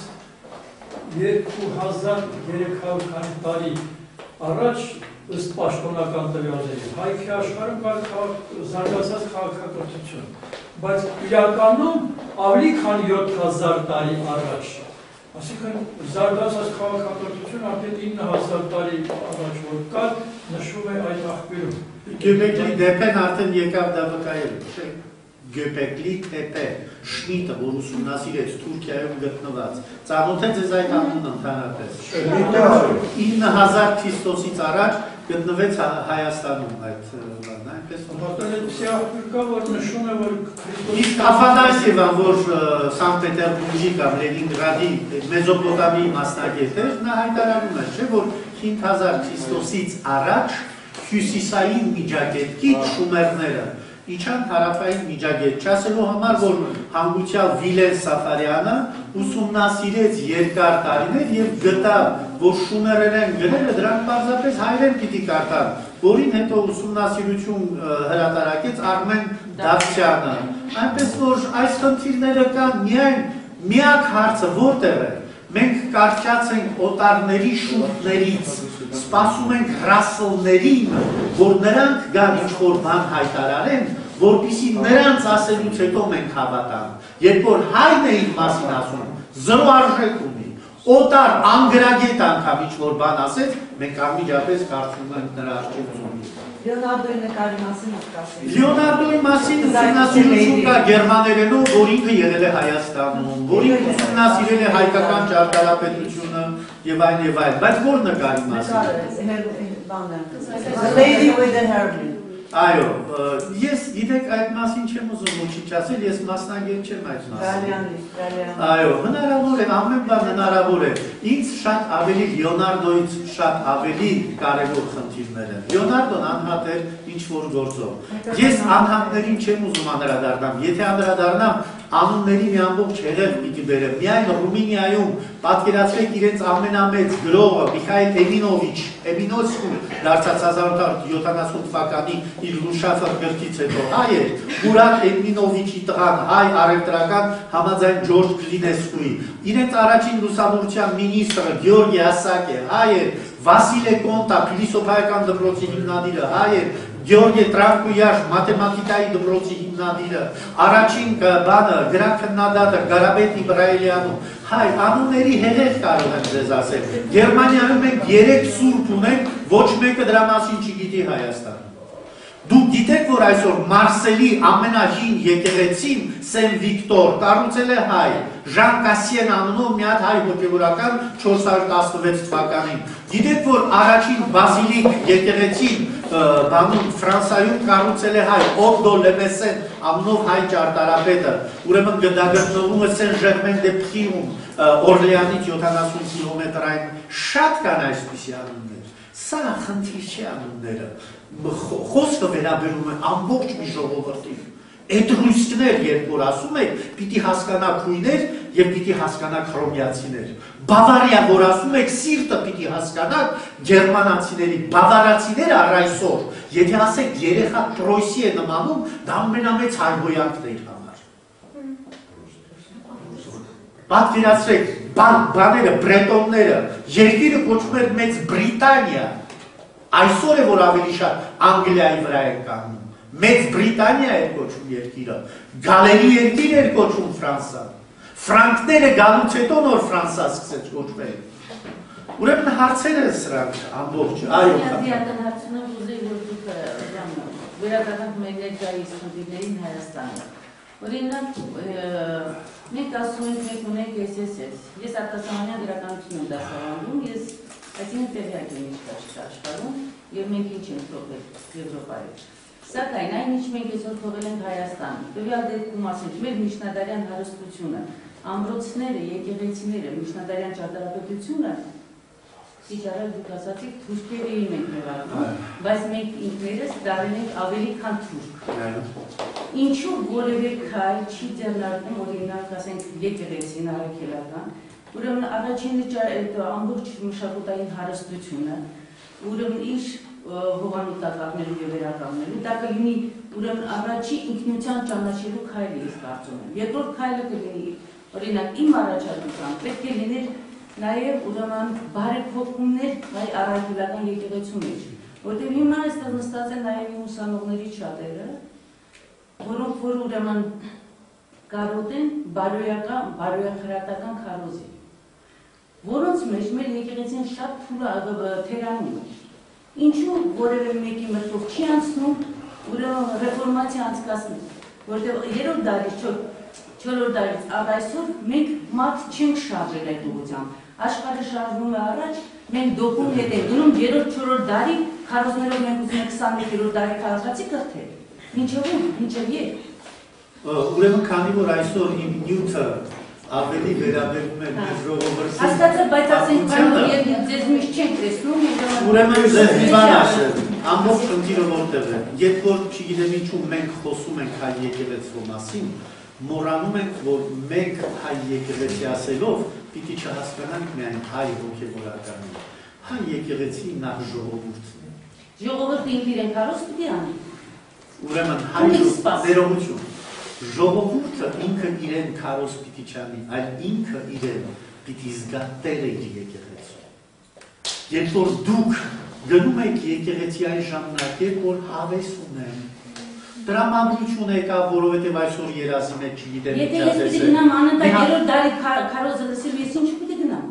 2300 տարի առաջ ըստ պաշտոնական տվյալների հայքի աշխարհում կա զարգացած քաղաքակրթություն, բայց իրականում ավելի քան 7000 տարի առաջ, այսինքն զարգացած քաղաքակրթություն արդեն 9000 տարի առաջ որ կար, նշվում է այդ աղբյուրում։ Գյոբեկլի դեպեն արդեն եկավ դա վկայել, Գյոբեկլի տեպե, շնիտը, որ ուսումնասիրեց Թուրքիայում գտնված, ծանոթ է ձեզ այդ անունը ընդհանրապես։ 9000 Քրիստոսից առաջ գտնվեց Հայաստանում այդ բանը, այնպես որ նշում է, որ իսկ Աֆանասիևան, որ Սանտ Պետերբուրգի կամ Լենինգրադի Մեզոպոտամիի մասնագետ էր, նա հայտարարում է, չէ, որ 5000 Քրիստոսից առաջ հյուսիսային միջագետքից շումերները իջան հարավային միջագետք, չասելու համար, որ հանգուցյալ Վիլեն Սաֆարյանը ուսումնասիրեց երկար տարիներ եւ գտավ, որ շումերերեն գրերը դրանք պարզապես հայերեն պիտի կարդան, որին հետո ուսումնասիրություն հրատարակեց Արմեն Դավթյանը։ Այնպես որ այս խնդիրները կան, միակ հարցը որտեղ է։ Մենք կարճած ենք օտարների շուրթներից, սպասում ենք հրասլներին, որ նրանք գան ինչ-որ բան հայտարարեն, որպեսզի նրանց ասելուց հետո մենք հավատանք։ Երբ որ հայն է իր մասին ասում, զրո արժեք ունի, օտար անգրագետ անգամ ինչ-որ բան ասեց, մենք անմիջապես կարծում ենք նրա աչքերից ունի։ Լեոնարդոյի նկարի մասին ասել։ Լեոնարդոյի մասին ուսումնասիրություն կա գերմաներենով, որ ինքը եղել է Հայաստանում, որ ինքը ուսումնասիրել է հայկական ճարտարապետությունը եւ այլն, բայց որ նկարի մասին։ The Lady with the Hairpin։ Այո, ես գիտեք այդ մասին չեմ ուզում ոչինչ ասել, ես մասնագետ չեմ այդ մասին։ Այո, հնարավոր է, ամեն բան հնարավոր է։ Ինձ շատ ավելի Լեոնարդոյից շատ ավելի կարևոր խնդիրներ են։ Լեոնարդոն անհատ էր ինչ-որ գործով։ Ես անհատներին չեմ ուզում անդրադառնամ, եթե անդրադառնամ, անունների մի ամբողջ հեղեղ պիտի բերեմ։ Միայն Ռումինիայում պատկերացրեք իրենց ամենամեծ գրողը Միխայել Էմինոսկուն դարձած 1870 թվականի իր Լուշաֆը գրքից հետո հայ էր, Մուրադ Էմինովիչի տղան հայ առևտրական համաձայն Ջորջ Կլինեսկուի, իրենց առաջին լուսավորության մինիստրը Գեորգի Ասակը հայ էր, Վասիլե Կոնտա փիլիսոփայական դպրոցի հիմնադիրը հայ էր, Գեորգի Տրանկույաշ մաթեմատիկայի դպրոցի հիմնադիրը, առաջին բանը գրաքննադատը Գարաբետ Իբրայելյանը, հայ անունների հեղեղ կարող եմ ձեզ ասել։ Գերմանիայում մենք 3 սուրբ ունենք, ոչ մեկը դրա մասին չգիտի Հայաստանում։ Դուք գիտեք, որ այսօր Մարսելի ամենահին եկեղեցին Սեն Վիկտոր կառուցել է հայ, Ժան Կասիեն անունով մի հատ հայ հոգևորական 416 թվականին։ Գիտեք, որ առաջին բազիլիկ եկեղեցին Ֆրանսիայում կառուցել է հայ, Օդո Լեմեսեն անունով հայ ճարտարապետը, ուրեմն գտնվում է Սեն Ժերմեն դե Պրիում, Օրլեանից 70 կիլոմետրային, շատ կան այսպիսի անուններ։ Սա խնդիր չի անունները, խոսքը վերաբերում է ամբողջ մի ժողովրդին։ Էտրուսկներ, երբ որ ասում եք, պիտի հասկանաք հույներ եւ պիտի հասկանաք հռոմեացիներ։ Բավարիա, որ ասում եք, սիրտը պիտի հասկանաք գերմանացիների, բավարացիները առ այսօր, եթե ասեք երեխա Տրոյսի է նմանում, դա ամենամեծ հայհոյանքն է իր համար։ Պատկերացրեք, բաները, բրետոնները, երկիրը կոչվում էր Մեծ Բրիտանիա, այսօր է, որ ավելի շատ Անգլիայի վրա է կանգնում, Մեծ Բրիտանիա էր կոչվում երկիրը, Գալերի երկիր էր կոչվում Ֆրանսա, Ֆրանկները գալուց հետո նոր Ֆրանսա սկսեց կոչվել։ Ուրեմն հարցերը սրանք ամբողջ, այո։ Հարցնում ուզեի, որ դուք վերադառնանք մեր ներկայիս խնդիրներին Հայաստանը։ Օրինակ, մենք ասում ենք, մենք ունենք SSS, ես արտասահմանյան գրականություն եմ դասավանդում, ես այսինքն տեղյակ եմ ինչ կա աշխարհում եւ մենք ինչ ենք թողել Եվրոպայում։ Սակայն այն ինչ մենք այսօր թողել ենք Հայաստանում, տվյալ դեպքում ասենք, մեր միջնադարյան հարստությունը, ամրոցները, եկեղեցիները, միջնադարյան ճարտարապետությունը Իջարել դուք ասացիք, թուրքերին ենք նվարվում, բայց մենք ինքներս դարել ենք ավելի քան թուրք։ Ինչու որևէ քայլ չի ձեռնարկում, օրինակ, ասենք, եկեղեցին առաքելական, ուրեմն առաջին ամբողջ մշակութային հարստությունը, ուրեմն իր հողանուտակակներու եւ վերականգնելու, դա կլինի ուրեմն առաջի ինքնության ճանաչելու քայլը ես կարծում եմ։ Երկրորդ քայլը կլինի, օրինակ, իմ առաջարկությամբ պետք է լիներ նաև ուրեմն բարեփոխումներ հայ առաքելական եկեղեցու մեջ, որտեղ հիմա այստեղ նստած են նաև իմ ուսանողների շատերը, որոնք որ ուրեմն կարոտ են բարոյախրատական քարոզի, որոնց մեջ մեր եկեղեցին շատ թույլ թերանում է, ինչու որևէ մեկի մտքով չի անցնում, ուրեմն ռեֆորմացիա անցկացնել, որտեղ երրորդ դարից չորրորդ դարից առ այսօր մենք մարդ չենք շարժել այդ ուղղությամբ, աշխարհը շարժվում է առաջ, մենք դոկում հետ ենք գնում երրորդ-չորրորդ դարի քարոզներով մենք ուզում ենք 21-րդ դարի քարոզացի կրթել, ինչև երբ։ Ուրեմն քանի որ այսօր իմ նյութը ավելի վերաբերում է մեր ժողովրդին։ Հասկացա, բայց ասենք, քանի որ ձեզ միշտ չենք տեսնում, ուրեմն ձեզ մի բան ասեմ, ամբողջ խնդիրը որտեղ է։ Երբ որ չգիտեմ ինչու մենք խոսում ենք հայ եկեղեցու մասին, մոռանում ենք, որ մենք հայ եկեղեցի ասելով պիտի չհասկանանք միայն հայ հոգևորականին։ Հայ եկեղեցի նախ ժողովուրդն է։ Ժողովուրդը ինքն իրեն քարոզ պիտի անի։ Ուրեմն հայ ներողություն։ Ժողովուրդը ինքը իրեն քարոզ պիտի չանի, այլ ինքը իրեն պիտի զգա տերը իր եկեղեցու։ Երբ որ դուք գնում եք եկեղեցի այն ժամանակ, երբ որ հավես ունեն, տրամադրություն եկա, որովհետև այսօր երազի մեջ չգիտեմ եթե ես պիտի գնամ անընդհատ երրորդ դարի քարոզը լսել, ես ինչ պիտի գնամ։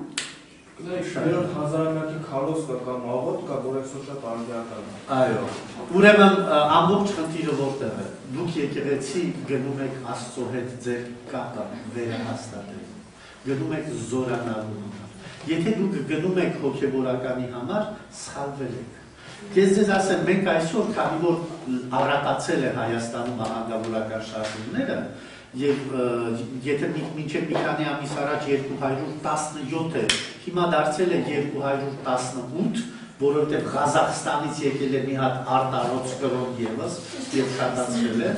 Երրորդ հազարամյակի քարոզ կա կամ աղոտ կա, որ այսօր շատ արդիական է։ Այո։ Ուրեմն ամբողջ խնդիրը որտեղ է։ Դուք եկեղեցի գնում եք Աստծո հետ ձեր կապը վերահաստատել։ Գնում եք զորանալու համար։ Եթե դուք գնում եք հոգևորականի համար, սխալվել եք։ Ես ձեզ ասեմ, մենք այսօր, քանի որ առատացել է Հայաստանում աղանդավորական շարժումները, եւ եթե մինչև մի քանի ամիս առաջ 217 է, հիմա դարձել է 218, որովհետև Ղազախստանից եկել է մի հատ արտարոց կրոն ևս եւ շատացել է,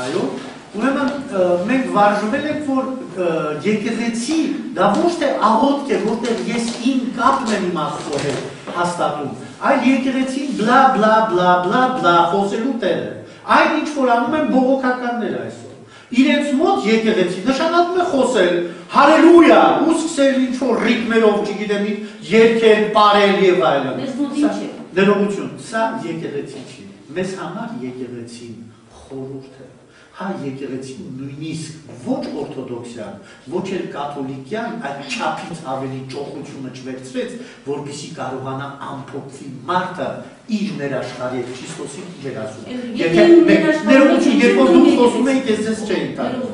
այո, ուրեմն մենք վարժվել ենք, որ եկեղեցի դա ոչ թե աղոթք է, որտեղ ես իմ կապն եմ իմ Աստծո հետ հաստատում, այլ եկեղեցին բլա բլա բլա բլա բլա խոսելու տեղ է, այն ինչ որ անում են բողոքականները այսօր։ Իրենց մոտ եկեղեցի նշանակում է խոսել, հալելույա, ու սկսել ինչ-որ ռիթմերով, չգիտեմ, երգել, պարել եւ այլն։ Ներողություն, սա եկեղեցի չի։ Մեզ համար եկեղեցին խորհուրդ է։ Հա եկեղեցին նույնիսկ ոչ օրթոդոքսյան, ոչ էլ կաթոլիկյան, այլ չափից ավելի ճոխությունը չվերցրեց, որպեսզի կարողանա ամփոփվի մարդը իր ներաշխարհի Քրիստոսի վերածում։ Եթե ներողություն, երբ որ դուք խոսում եք, ես ձեզ չէի տալու։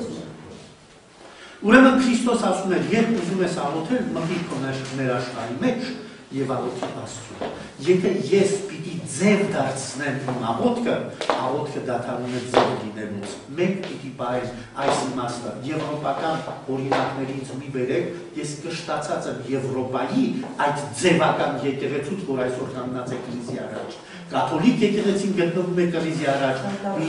Ուրեմն Քրիստոս ասում էր, երբ ուզում ես աղոթել, մտի քո ներաշխարհի մեջ եւ աղոթի Աստծուն։ Եթե ես պիտի ձև դարձնեմ իմ աղոթքը դադարում է ձև լինելուց։ Մենք պիտի պահենք այս իմաստը։ Եվրոպական օրինակներից մի բերեք, ես կշտացած եմ Եվրոպայի այդ ձևական եկեղեցուց, որ այսօր կանգնած է քրիզի առաջ։ Կաթոլիկ եկեղեցին գտնվում է քրիզի առաջ,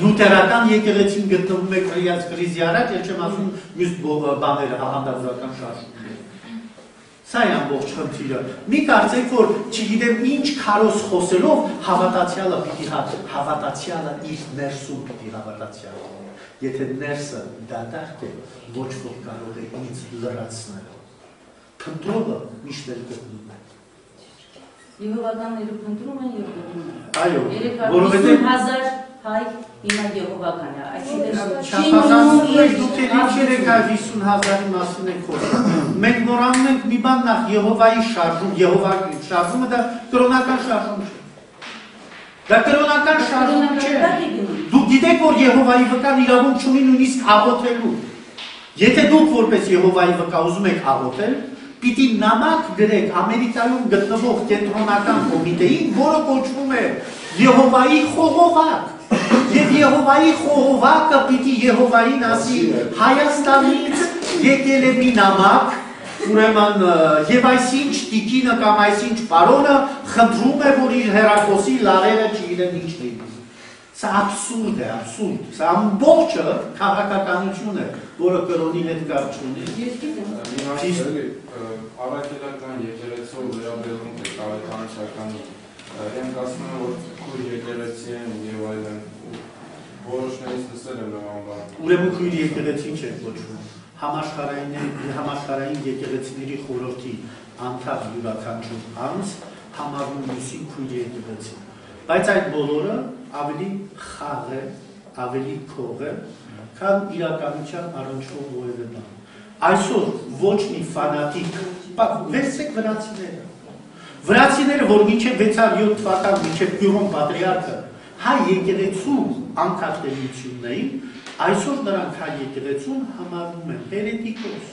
լութերական եկեղեցին գտնվում է քրիզի առաջ, ես չեմ ասում մյուս բաները աղանդավորական շարժումները։ Սա է ամբողջ խնդիրը։ Մի կարծեք, որ չգիտեմ ինչ քարոզ խոսելով հավատացյալը պիտի հավատացյալը իր ներսում պիտի հավատացյալ։ Եթե ներսը դատարկ է, ոչ ոք կարող է ինձ լրացնել։ Փնտրողը միշտ էլ գտնում է։ Եհովականները փնտրում են եւ գտնում են։ Այո, որովհետեւ 50,000 հայ հիմա Եհովական է, այսինքն դուք էլ ինչ 350,000-ի մասին եք խոսում։ Մենք նորանում ենք մի բան նախ Եհովայի շարժում, Եհովայի շարժումը դա կրոնական շարժում չէ։ Դա կրոնական շարժում չէ։ Դուք գիտեք, որ Եհովայի վկան իրավունք չունի նույնիսկ աղոթելու։ Եթե դուք որպես Եհովայի վկա ուզում եք աղոթել, պիտի նամակ գրեք Ամերիկայում գտնվող կենտրոնական կոմիտեին, որը կոչվում է Եհովայի խողովակ։ Եվ Եհովայի խողովակը պիտի Եհովային ասի Հայաստանից եկել է մի նամակ, ուրեմն եւ այսինչ տիկինը կամ այսինչ պարոնը խնդրում է, որ իր հեռախոսի լարերը չգիտեմ ինչ լինի։ Սա աբսուրդ է, աբսուրդ։ Սա ամբողջը քաղաքականություն է, որը կրոնի հետ կապ չունի։ Առաքելական եկեղեցու վերաբերվում է կավետանշականի, իրենք ասում են, որ քույր եկեղեցի են եւ այլն, որոշներից լսել եմ նման։ Ուրեմն քույր եկեղեցի չէ կոչվում։ Համաշխարհային եկեղեցիների խորհրդի անդամ յուրաքանչյուր անձ համարվում մյուսին քույր եկեղեցի։ Բայց այդ բոլորը ավելի խաղ է, ավելի քող է, քան իրականության առնչվող որևէ բան։ Այսօր ոչ մի ֆանատիկ, վերցրեք վրացիները, որ մինչև 607 թվական մինչև Կյուրոն պատրիարքը հայ եկեղեցու անկախտելիությունն էին, այսօր նրանք հայ եկեղեցուն համարվում են հերետիկոս,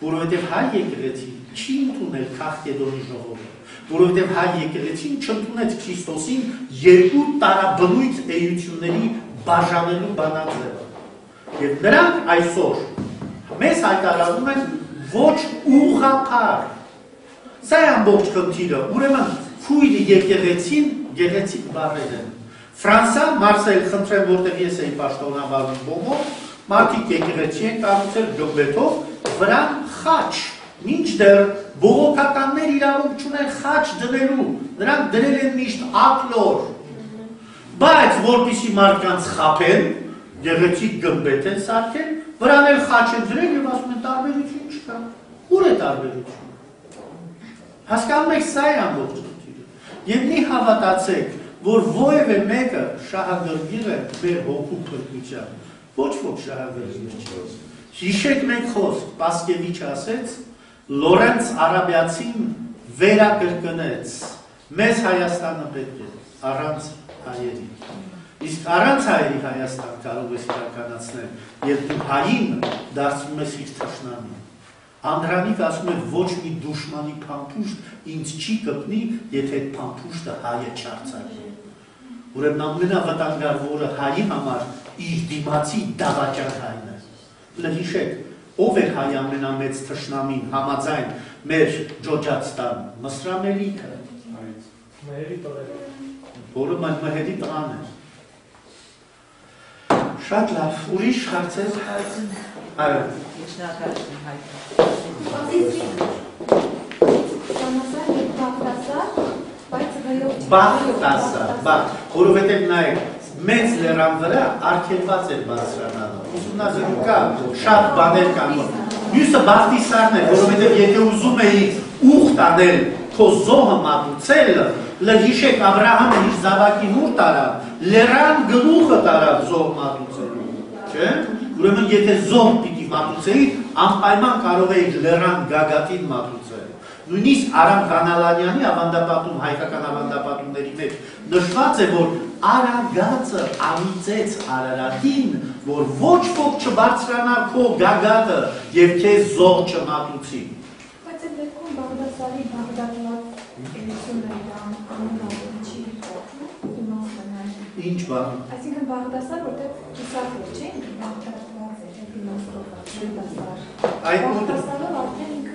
որովհետև հայ եկեղեցին չի ընդունել Քաղկեդոնի ժողովը, որովհետև հայ եկեղեցին չընդունեց Քրիստոսին երկու տարաբնույթ էությունների բաժանելու բանաձևը։ Եվ նրանք այսօր մեզ հայտարարում են ոչ ուղղափառ։ Սա է ամբողջ խնդիրը, ուրեմն քույր եկեղեցին գեղեցիկ բառեր են։ Ֆրանսա, Մարսել, խնդրեմ, որտեղ ես էի պաշտոնավարում բոմով, մարդիկ եկեղեցի են կառուցել գմբեթով, վրան խաչ, մինչդեռ բողոքականներ իրավունք չունեն խաչ դնելու, նրանք դնել են միշտ ակլոր, բայց որպեսզի մարդկանց խաբեն, գեղեցիկ գմբեթ են սարքել, վրան էլ խաչ են դրել եւ ասում են տարբերություն չկա։ Ուր է տարբերություն։ Հասկանում եք, սա է ամբողջ խնդիրը։ Եվ մի հավատացեք, որ որևէ մեկը շահագրգիռ է մեր հոգու փրկության։ Ոչ ոք շահագրգիռ չէ։ Հիշեք մենք խոսք, Պասկևիչը ասեց, Լորենց Արաբիացին վերակրկնեց, մեզ Հայաստանը պետք է, առանց հայերի։ Իսկ առանց հայերի Հայաստան կարող ես իրականացնել, և դու հային դարձնում ես իր թշնամին։ Անդրանիկ ասում է ոչ մի դուշմանի փամփուշտ ինձ չի կպնի, եթե այդ փամփուշտը հայը չարձակի։ Ուրեմն ամենավտանգավորը հայի համար իր դիմացի դավաճան հայն է։ Լհիշեք, ով էր հայ ամենամեծ թշնամին համաձայն մեր ջոջացտան Մսրամելիքը, որը Մհերի տղան է։ Շատ լավ, ուրիշ հարցեր։ Այո։ Բաղտասար, որովհետև նայեք, մեծ լեռան վրա արգելված էր բարձրանալը, ուսումնասիրում կա, շատ բաներ կան, մյուսը բաղտիսարն է, որովհետև եթե ուզում էիք ուղտ անել քո զոհը մատուցել, լհիշեք Աբրահամը իր զավակին ուր տարավ, լեռան գլուխը տարավ զոհ մատուցելու, չէ՞։ Ուրեմն եթե զոհ պիտի մատուցեի, անպայման կարող էիք լեռան գագաթին մատուցել։ Նույնիսկ Արամ Կանալանյանի ավանդապատում, հայկական ավանդապատումների մեջ նշված է, որ Արագածը անիծեց Արարատին, որ ոչ ոք չբարձրանա քո գագաթը և քեզ զոհ չմատուցի։ Բայց այդ դեպքում Բաղդասարի Բաղդադված էլությունն է չի Ինչ բան։ Այսինքն Բաղդասար, որտեղ կիսախոր չէ, Բաղդադված է, Բաղդասարով արդեն ինքը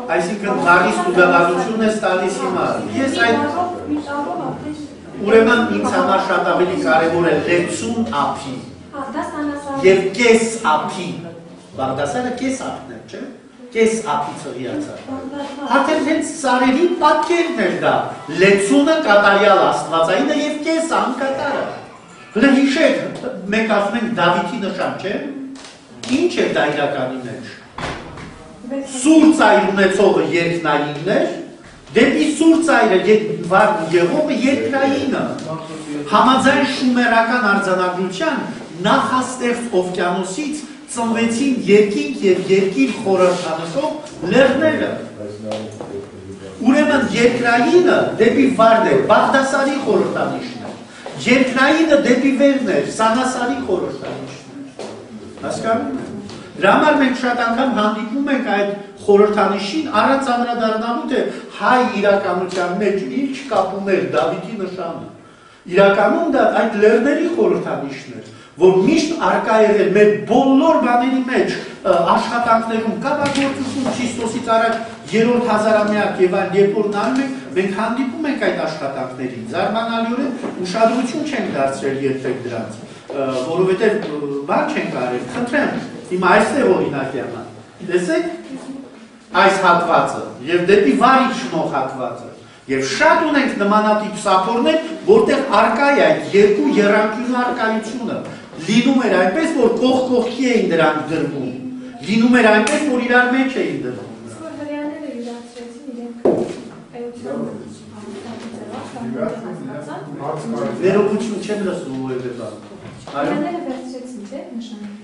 Այսինքն հարիստ ու գավառություն է տալիս հիմա։ Ես այդ ուրեմն ինձ համար շատ ավելի կարևոր է լեցուն ափի և կես ափի։ Բաղդասարը կես ափն է, չէ՞։ Կես ափի ծղիացար։ Արդեն հենց սարերի պատկերն էր դա։ Լեցունը կատարյալ աստվածայինը և կես անկատարը։ Լհիշեք, մենք ասում ենք Դավիթի նշան, չէ՞։ Ինչ է դա իրականի մեջ։ Սուր ծայր ունեցողը երկնայինն էր, դեպի սուր ծայրը եղողը երկրայինը։ Համաձայն շումերական արձանագրության նախաստեղծ օվկիանոսից ծնվեցին երկինք և երկիր խորհրդանշող լեռները։ Ուրեմն երկրայինը դեպի վարն էր, Բաղդասարի խորհրդանիշն էր, երկրայինը դեպի վերն էր, Սանասարի խորհրդանիշն էր։ Հասկանում եք։ Դրա համար մենք շատ անգամ հանդիպում ենք այդ խորհրդանիշին առանց անդրադառնալու, թե հայ իրականության մեջ ինչ կապում էր Դավիթի նշանը։ Իրականում դա այդ լեռների խորհրդանիշն էր, որ միշտ արկա եղել մեր բոլոր բաների մեջ, աշխատանքներում, կավագործություն Քրիստոսից առաջ 3-րդ հազարամյակ եւ այլ, երբ որ նայում ենք, մենք հանդիպում ենք այդ աշխատանքներին, զարմանալիորեն ուշադրություն չենք դարձրել երբեք դրանց, որովհետեւ բան չենք արել, խնդրեմ, հիմա այստեղ օրինակ եմ, տեսեք, այս հատվածը եւ դեպի վարի շնող հատվածը եւ շատ ունենք նմանատիպ սափորներ, որտեղ արկա է այդ երկու եռանկյունու արկայությունը, լինում էր այնպես, որ կողքի էին դրանք դրվում, լինում էր այնպես, որ իրար մեջ էին դրվում։ Հրեաները իրացրեցին իրենք Վերողություն չեմ լսում որևէ բան։ Հրեաները վերցրեցին, չէ՞, նշանը։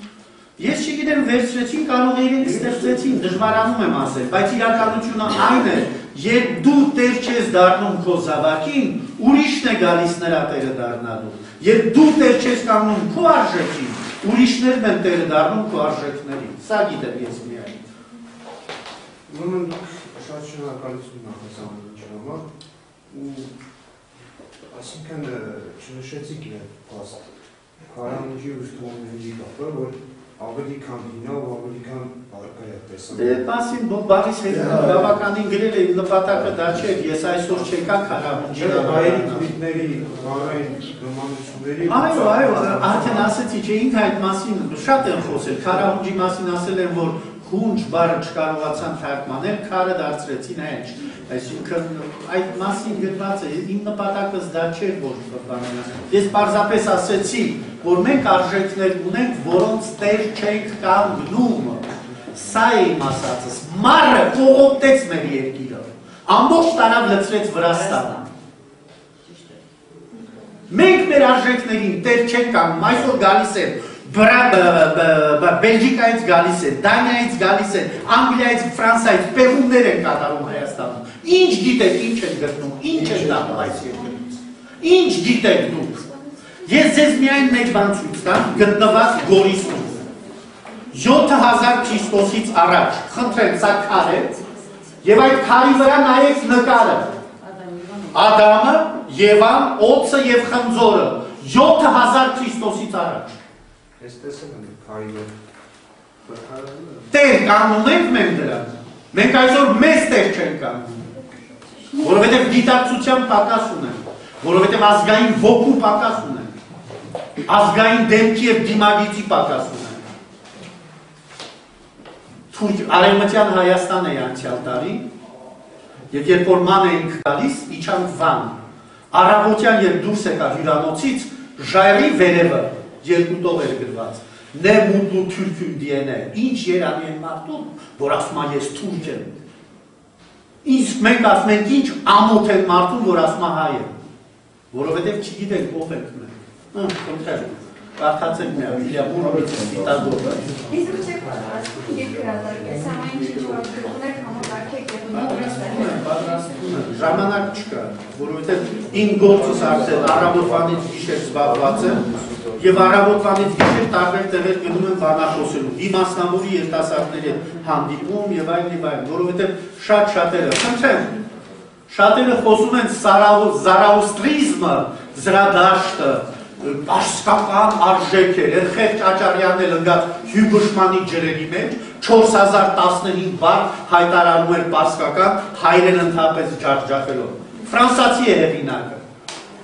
Ես չգիտեմ վերցրեցին, կարող է իրենք ստեղծեցին, դժվարանում եմ ասել, բայց իրականությունը այն է, երբ դու տեր չես դառնում քո զավակին, ուրիշն է գալիս նրա տերը դառնալու։ Երբ դու տեր չես կանգնում քո արժեքին, ուրիշներն են տերը դառնում քո արժեքներին։ Սա գիտեմ ես միայն։ Ուրեմն շատ շնորհակալություն նախասանում ինչի համար ու այսինքն չնշեցիք մեր փաստ Քարանուջի ուսումնների կապը, որ ավելի քան հինա ու ավելի քան արկայա տեսան։ Դե մասին բաղից հետ բավականին գրել էի նպատակը դա չէ, ես այսօր չեկա Քարանուջի հայերի թվիթների հանրային նմանությունների։ Այո, արդեն ասեցի, չէ ինքը այդ մասին շատ եմ խոսել, Քարանուջի մասին ասել եմ, որ հունջ բառը չկարողացան թարգմանել, քարը դարձրեցին հենց։ Այսինքն այդ մասին գրված է, իմ նպատակս դա չէր, որ բանանա։ Ես պարզապես ասեցի, որ մենք արժեքներ ունենք, որոնց տեր չենք կանգնում։ Սա է իմ ասածս։ Մարը կողոպտեց մեր երկիրը։ Ամբողջ տարավ լցրեց Վրաստանը։ Մենք մեր արժեքներին տեր չենք կանգնում, այսօր գալիս են Բելգիկայից գալիս են, Դանիայից գալիս են, Անգլիայից, Ֆրանսիայից պեղումներ են կատարում Հայաստանում։ Ինչ գիտեք, ինչ են գտնում, ինչ են տանում այս երկրից։ Ինչ գիտեք դուք։ Ես ձեզ միայն մեկ բան ցույց տամ, գտնված Գորիսում։ 7000 Քրիստոսից առաջ, խնդրեմ, սա քար է, եւ այդ քարի վրա նայեք նկարը։ Ադամը, Եվան, օձը եւ խնձորը 7000 Քրիստոսից առաջ։ Ես տեսել եմ քարի վրա։ Տեր կանում ենք մենք դրան։ Մենք այսօր մեծ տեր չենք կանում։ Որովհետեւ գիտակցության պակաս ունենք, որովհետեւ ազգային ոգու պակաս ունենք։ Ազգային դեմքի եւ դիմագիծի պակաս ունենք։ Արևմտյան Հայաստան է անցյալ տարի, եւ երբ որ ման էինք գալիս, իջանք Վան։ Առավոտյան երբ դուրս եկա հյուրանոցից, ժայռի վերևը երկու տող էր գրված։ Ne mutlu Türk'üm diyene, ինչ երանի են մարդուն, որ ասում է ես թուրք եմ։ Իսկ մենք ասում ենք ինչ ամոթ են մարդուն, որ ասում է հայ է։ Որովհետեւ չգիտենք ով ենք մենք։ Խնդրեմ, կարդացեք մի Վիլյամուրից դիտագորը։ Իսկ չեք պատրաստվում երկրատարկես, ամեն ինչ որ դուք համակարգեք եւ ժամանակ չկա, որովհետեւ իմ գործս արդեն առավոտվանից գիշեր զբաղված եմ եւ առավոտվանից գիշեր տարբեր տեղեր գնում եմ բանախոսելու։ Իմ մասնավորի երիտասարդների հետ հանդիպում եւ այլն, որովհետեւ շատերը, խնդրեմ, շատերը խոսում են զարաուստրիզմը, զրադաշտը, Պարսկական արժեքեր, Խեղճ Աճարյանն էլ ընկած Հյուգոշմանի ջրերի մեջ 4015 բառ հայտարարում էր պարսկական, հայերեն ընդհանրապես ջախջախելով։ Ֆրանսացի է հեղինակը։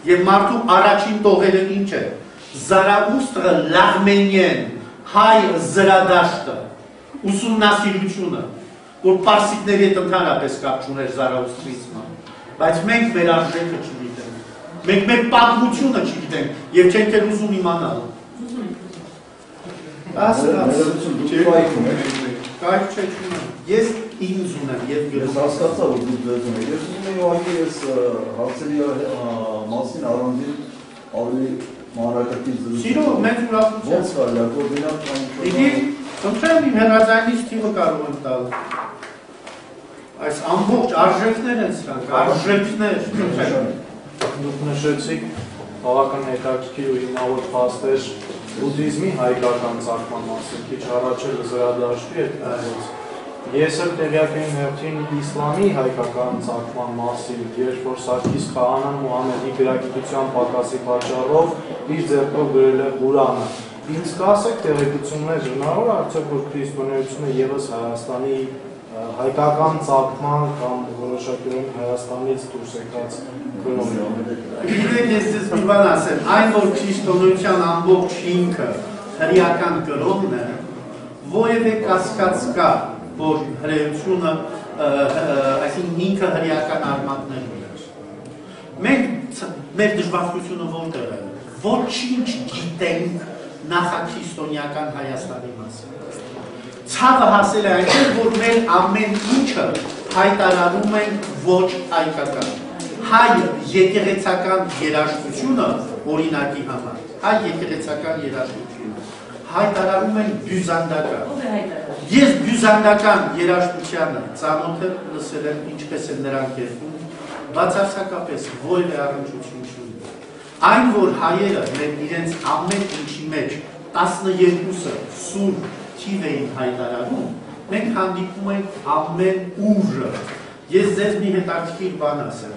Եվ մարդու առաջին տողերը ինչ է։ Զարաուստրը լաղմենիեն, հայ զրադաշտը, ուսումնասիրությունը, որ պարսիկների հետ ընդհանրապես կապ չուներ զարաուստրիզմը, բայց մենք մեր արժեքը չգիտենք։ Մենք մեր պատմությունը չգիտենք եւ չենք էլ ուզում իմանալ։ Կայք չէ չունեմ։ Ես ինձ ունեմ եւ ես հասկացա որ դուք ձեզ ունեք։ Ես ուզում եմ ուղղակի ես հարցերի մասին առանձին ավելի մանրակրկիտ զրույց։ Սիրո մենք ուրախություն։ Ոնց կարելի է կոորդինատ կամ Իդի, խնդրեմ իմ հեռարձակնից թիվը կարող եմ տալ։ Այս ամբողջ արժեքներ են սրանք, արժեքներ, խնդրեմ։ Դուք նշեցիք բավական հետաքրքիր ու հիմնավոր փաստեր բուդդիզմի հայկական ծագման մասին, քիչ առաջ էլ զրադաշտի հետ կապված։ Ես էլ տեղյակ եմ հերթին իսլամի հայկական ծագման մասին, երբ որ Սարգիս Քահանան Մուհամեդի գրագիտության պակասի պատճառով իր ձեռքով գրել է Ղուրանը։ Ինձ կասեք տեղեկություններ հնարավոր արդյոք որ քրիստոնեությունը ևս Հայաստանի հայկական ծագման կամ որոշակիորեն Հայաստանից դուրս եկած կրոնն է։ Իհարկե ես ձեզ մի բան ասեմ, այն որ քրիստոնեության ամբողջ հիմքը հրեական կրոնն է, որևէ կասկած կա, որ հրեությունը, այսինքն ինքը հրեական արմատներ ուներ։ Մենք մեր դժբախտությունը որտեղ է, ոչինչ գիտենք նախաքրիստոնեական Հայաստանի մասին։ Ցավը հասել է այնտեղ, որ մեր ամեն ինչը հայտարարում ենք ոչ հայկական։ Հայ եկեղեցական երաժշտությունը օրինակի համար, հայ եկեղեցական երաժշտությունը հայտարարում են բյուզանդական։ Ես բյուզանդական երաժշտությանը ծանոթ եմ, լսել եմ ինչպես են նրանք երգում, բացարձակապես որևէ առնչություն չունի։ Այն որ հայերը իրենց ամեն ինչի մեջ 12-ը սուրբ թիվ էին հայտարարում, մենք հանդիպում ենք ամեն ուժը։ Ես ձեզ մի հետաքրքիր բան ասեմ։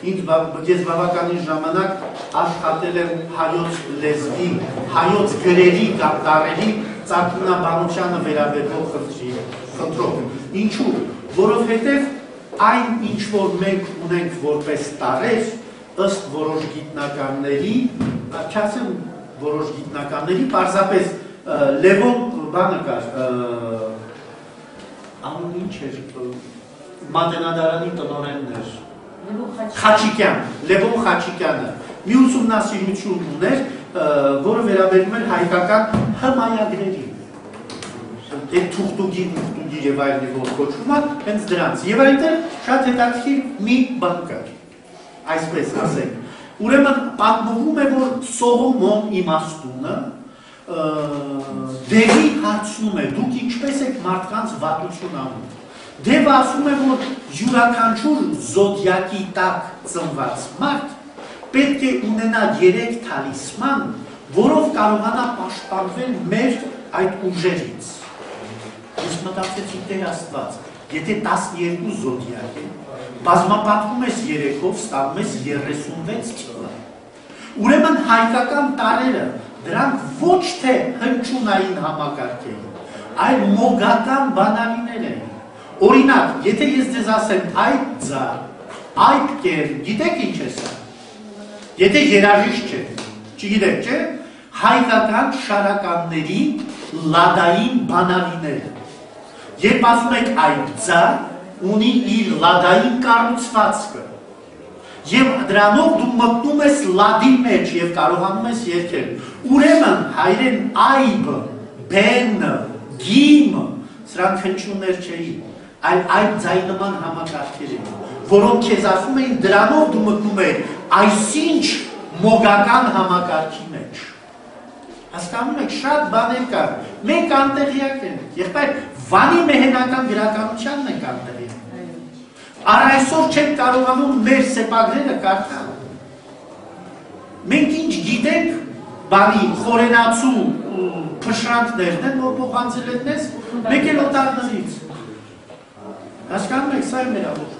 Ես բավականին ժամանակ աշխատել եմ հայոց լեզվի, հայոց գրերի կամ տառերի ծագումնաբանությանը վերաբերող խնդրով։ Ինչու՞։ Որովհետև այն ինչ որ մենք ունենք որպես տառեր, ըստ որոշ գիտնականների, չասեմ որոշ գիտնականների, պարզապես Լևոն բանը կար, անուն ինչ էր, մատենադարանի տնօրենն էր, Խաչիկյան, Լևոն Խաչիկյանը մի ուսումնասիրություն ուներ, որը վերաբերում էր հայկական հմայագրերի։ Այդ թուղթուգի, մուղթուգի եւ այլն որ կոչվում է, հենց դրանց։ Եվ այնտեղ շատ հետաքրքիր մի բան կար, այսպես ասենք։ Ուրեմն պատմվում է, որ Սողոմոն իմաստունը դեղի հարցնում է, դուք ինչպես եք մարդկանց վատություն անում։ Դևը ասում է, որ յուրաքանչյուր զոդիակի տակ ծնված մարդ պետք է ունենա 3 թալիսման, որով կարողանա պաշտպանվել մեր այդ ուժերից։ Ես մտածեցի Տեր Աստված, եթե 12 զոդիակ է, բազմապատկում ես 3-ով, ստանում ես 36 քիլո։ Ուրեմն հայկական տարրերը դրանք ոչ թե հնչյունային համակարգ էին, այլ մոգական բանալիներ էին։ Օրինակ, եթե ես ձեզ ասեմ այդ ձար, այդ կեր, գիտեք ինչ է սա։ Եթե երաժիշտ չէ, չգիտեք, չէ, հայկական շարականների լադային բանալիները։ Երբ ասում եք այդ ձար, ունի իր լադային կառուցվածքը։ Եվ դրանով դու մտնում ես լադի մեջ և կարողանում ես երգել։ Ուրեմն հայրեն այբը, բենը, գիմը, սրանք հնչյուններ չէին, այլ այդ ձայնման համակարգեր էին, որոնք քեզ ասում էին դրանով դու մտնում ես այսինչ մոգական համակարգի մեջ։ Հասկանում եք, շատ բաներ կար, մենք անտեղյակ ենք, եղբայր Վանի մեհենական գրականությանն ենք անտեղյակ։ Առ այսօր չենք կարողանում մեր սեպագրերը կարդալ։ Մենք ինչ գիտենք բանի խորենացու փշրանքներն են, որ փոխանցել են ես, մեկ էլ օտարներից։ Հասկանում եք, սա է մեր ամոթ։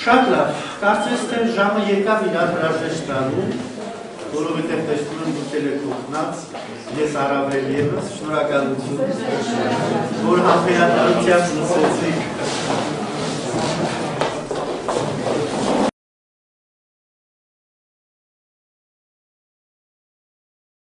Շատ լավ, կարծես թե ժամը եկավ իրար հրաժեշտ տալու, որովհետև տեսնում եմ դուք եք օգնած, ես առավել ևս, շնորհակալություն, որ համբերատարությամբ լսեցիք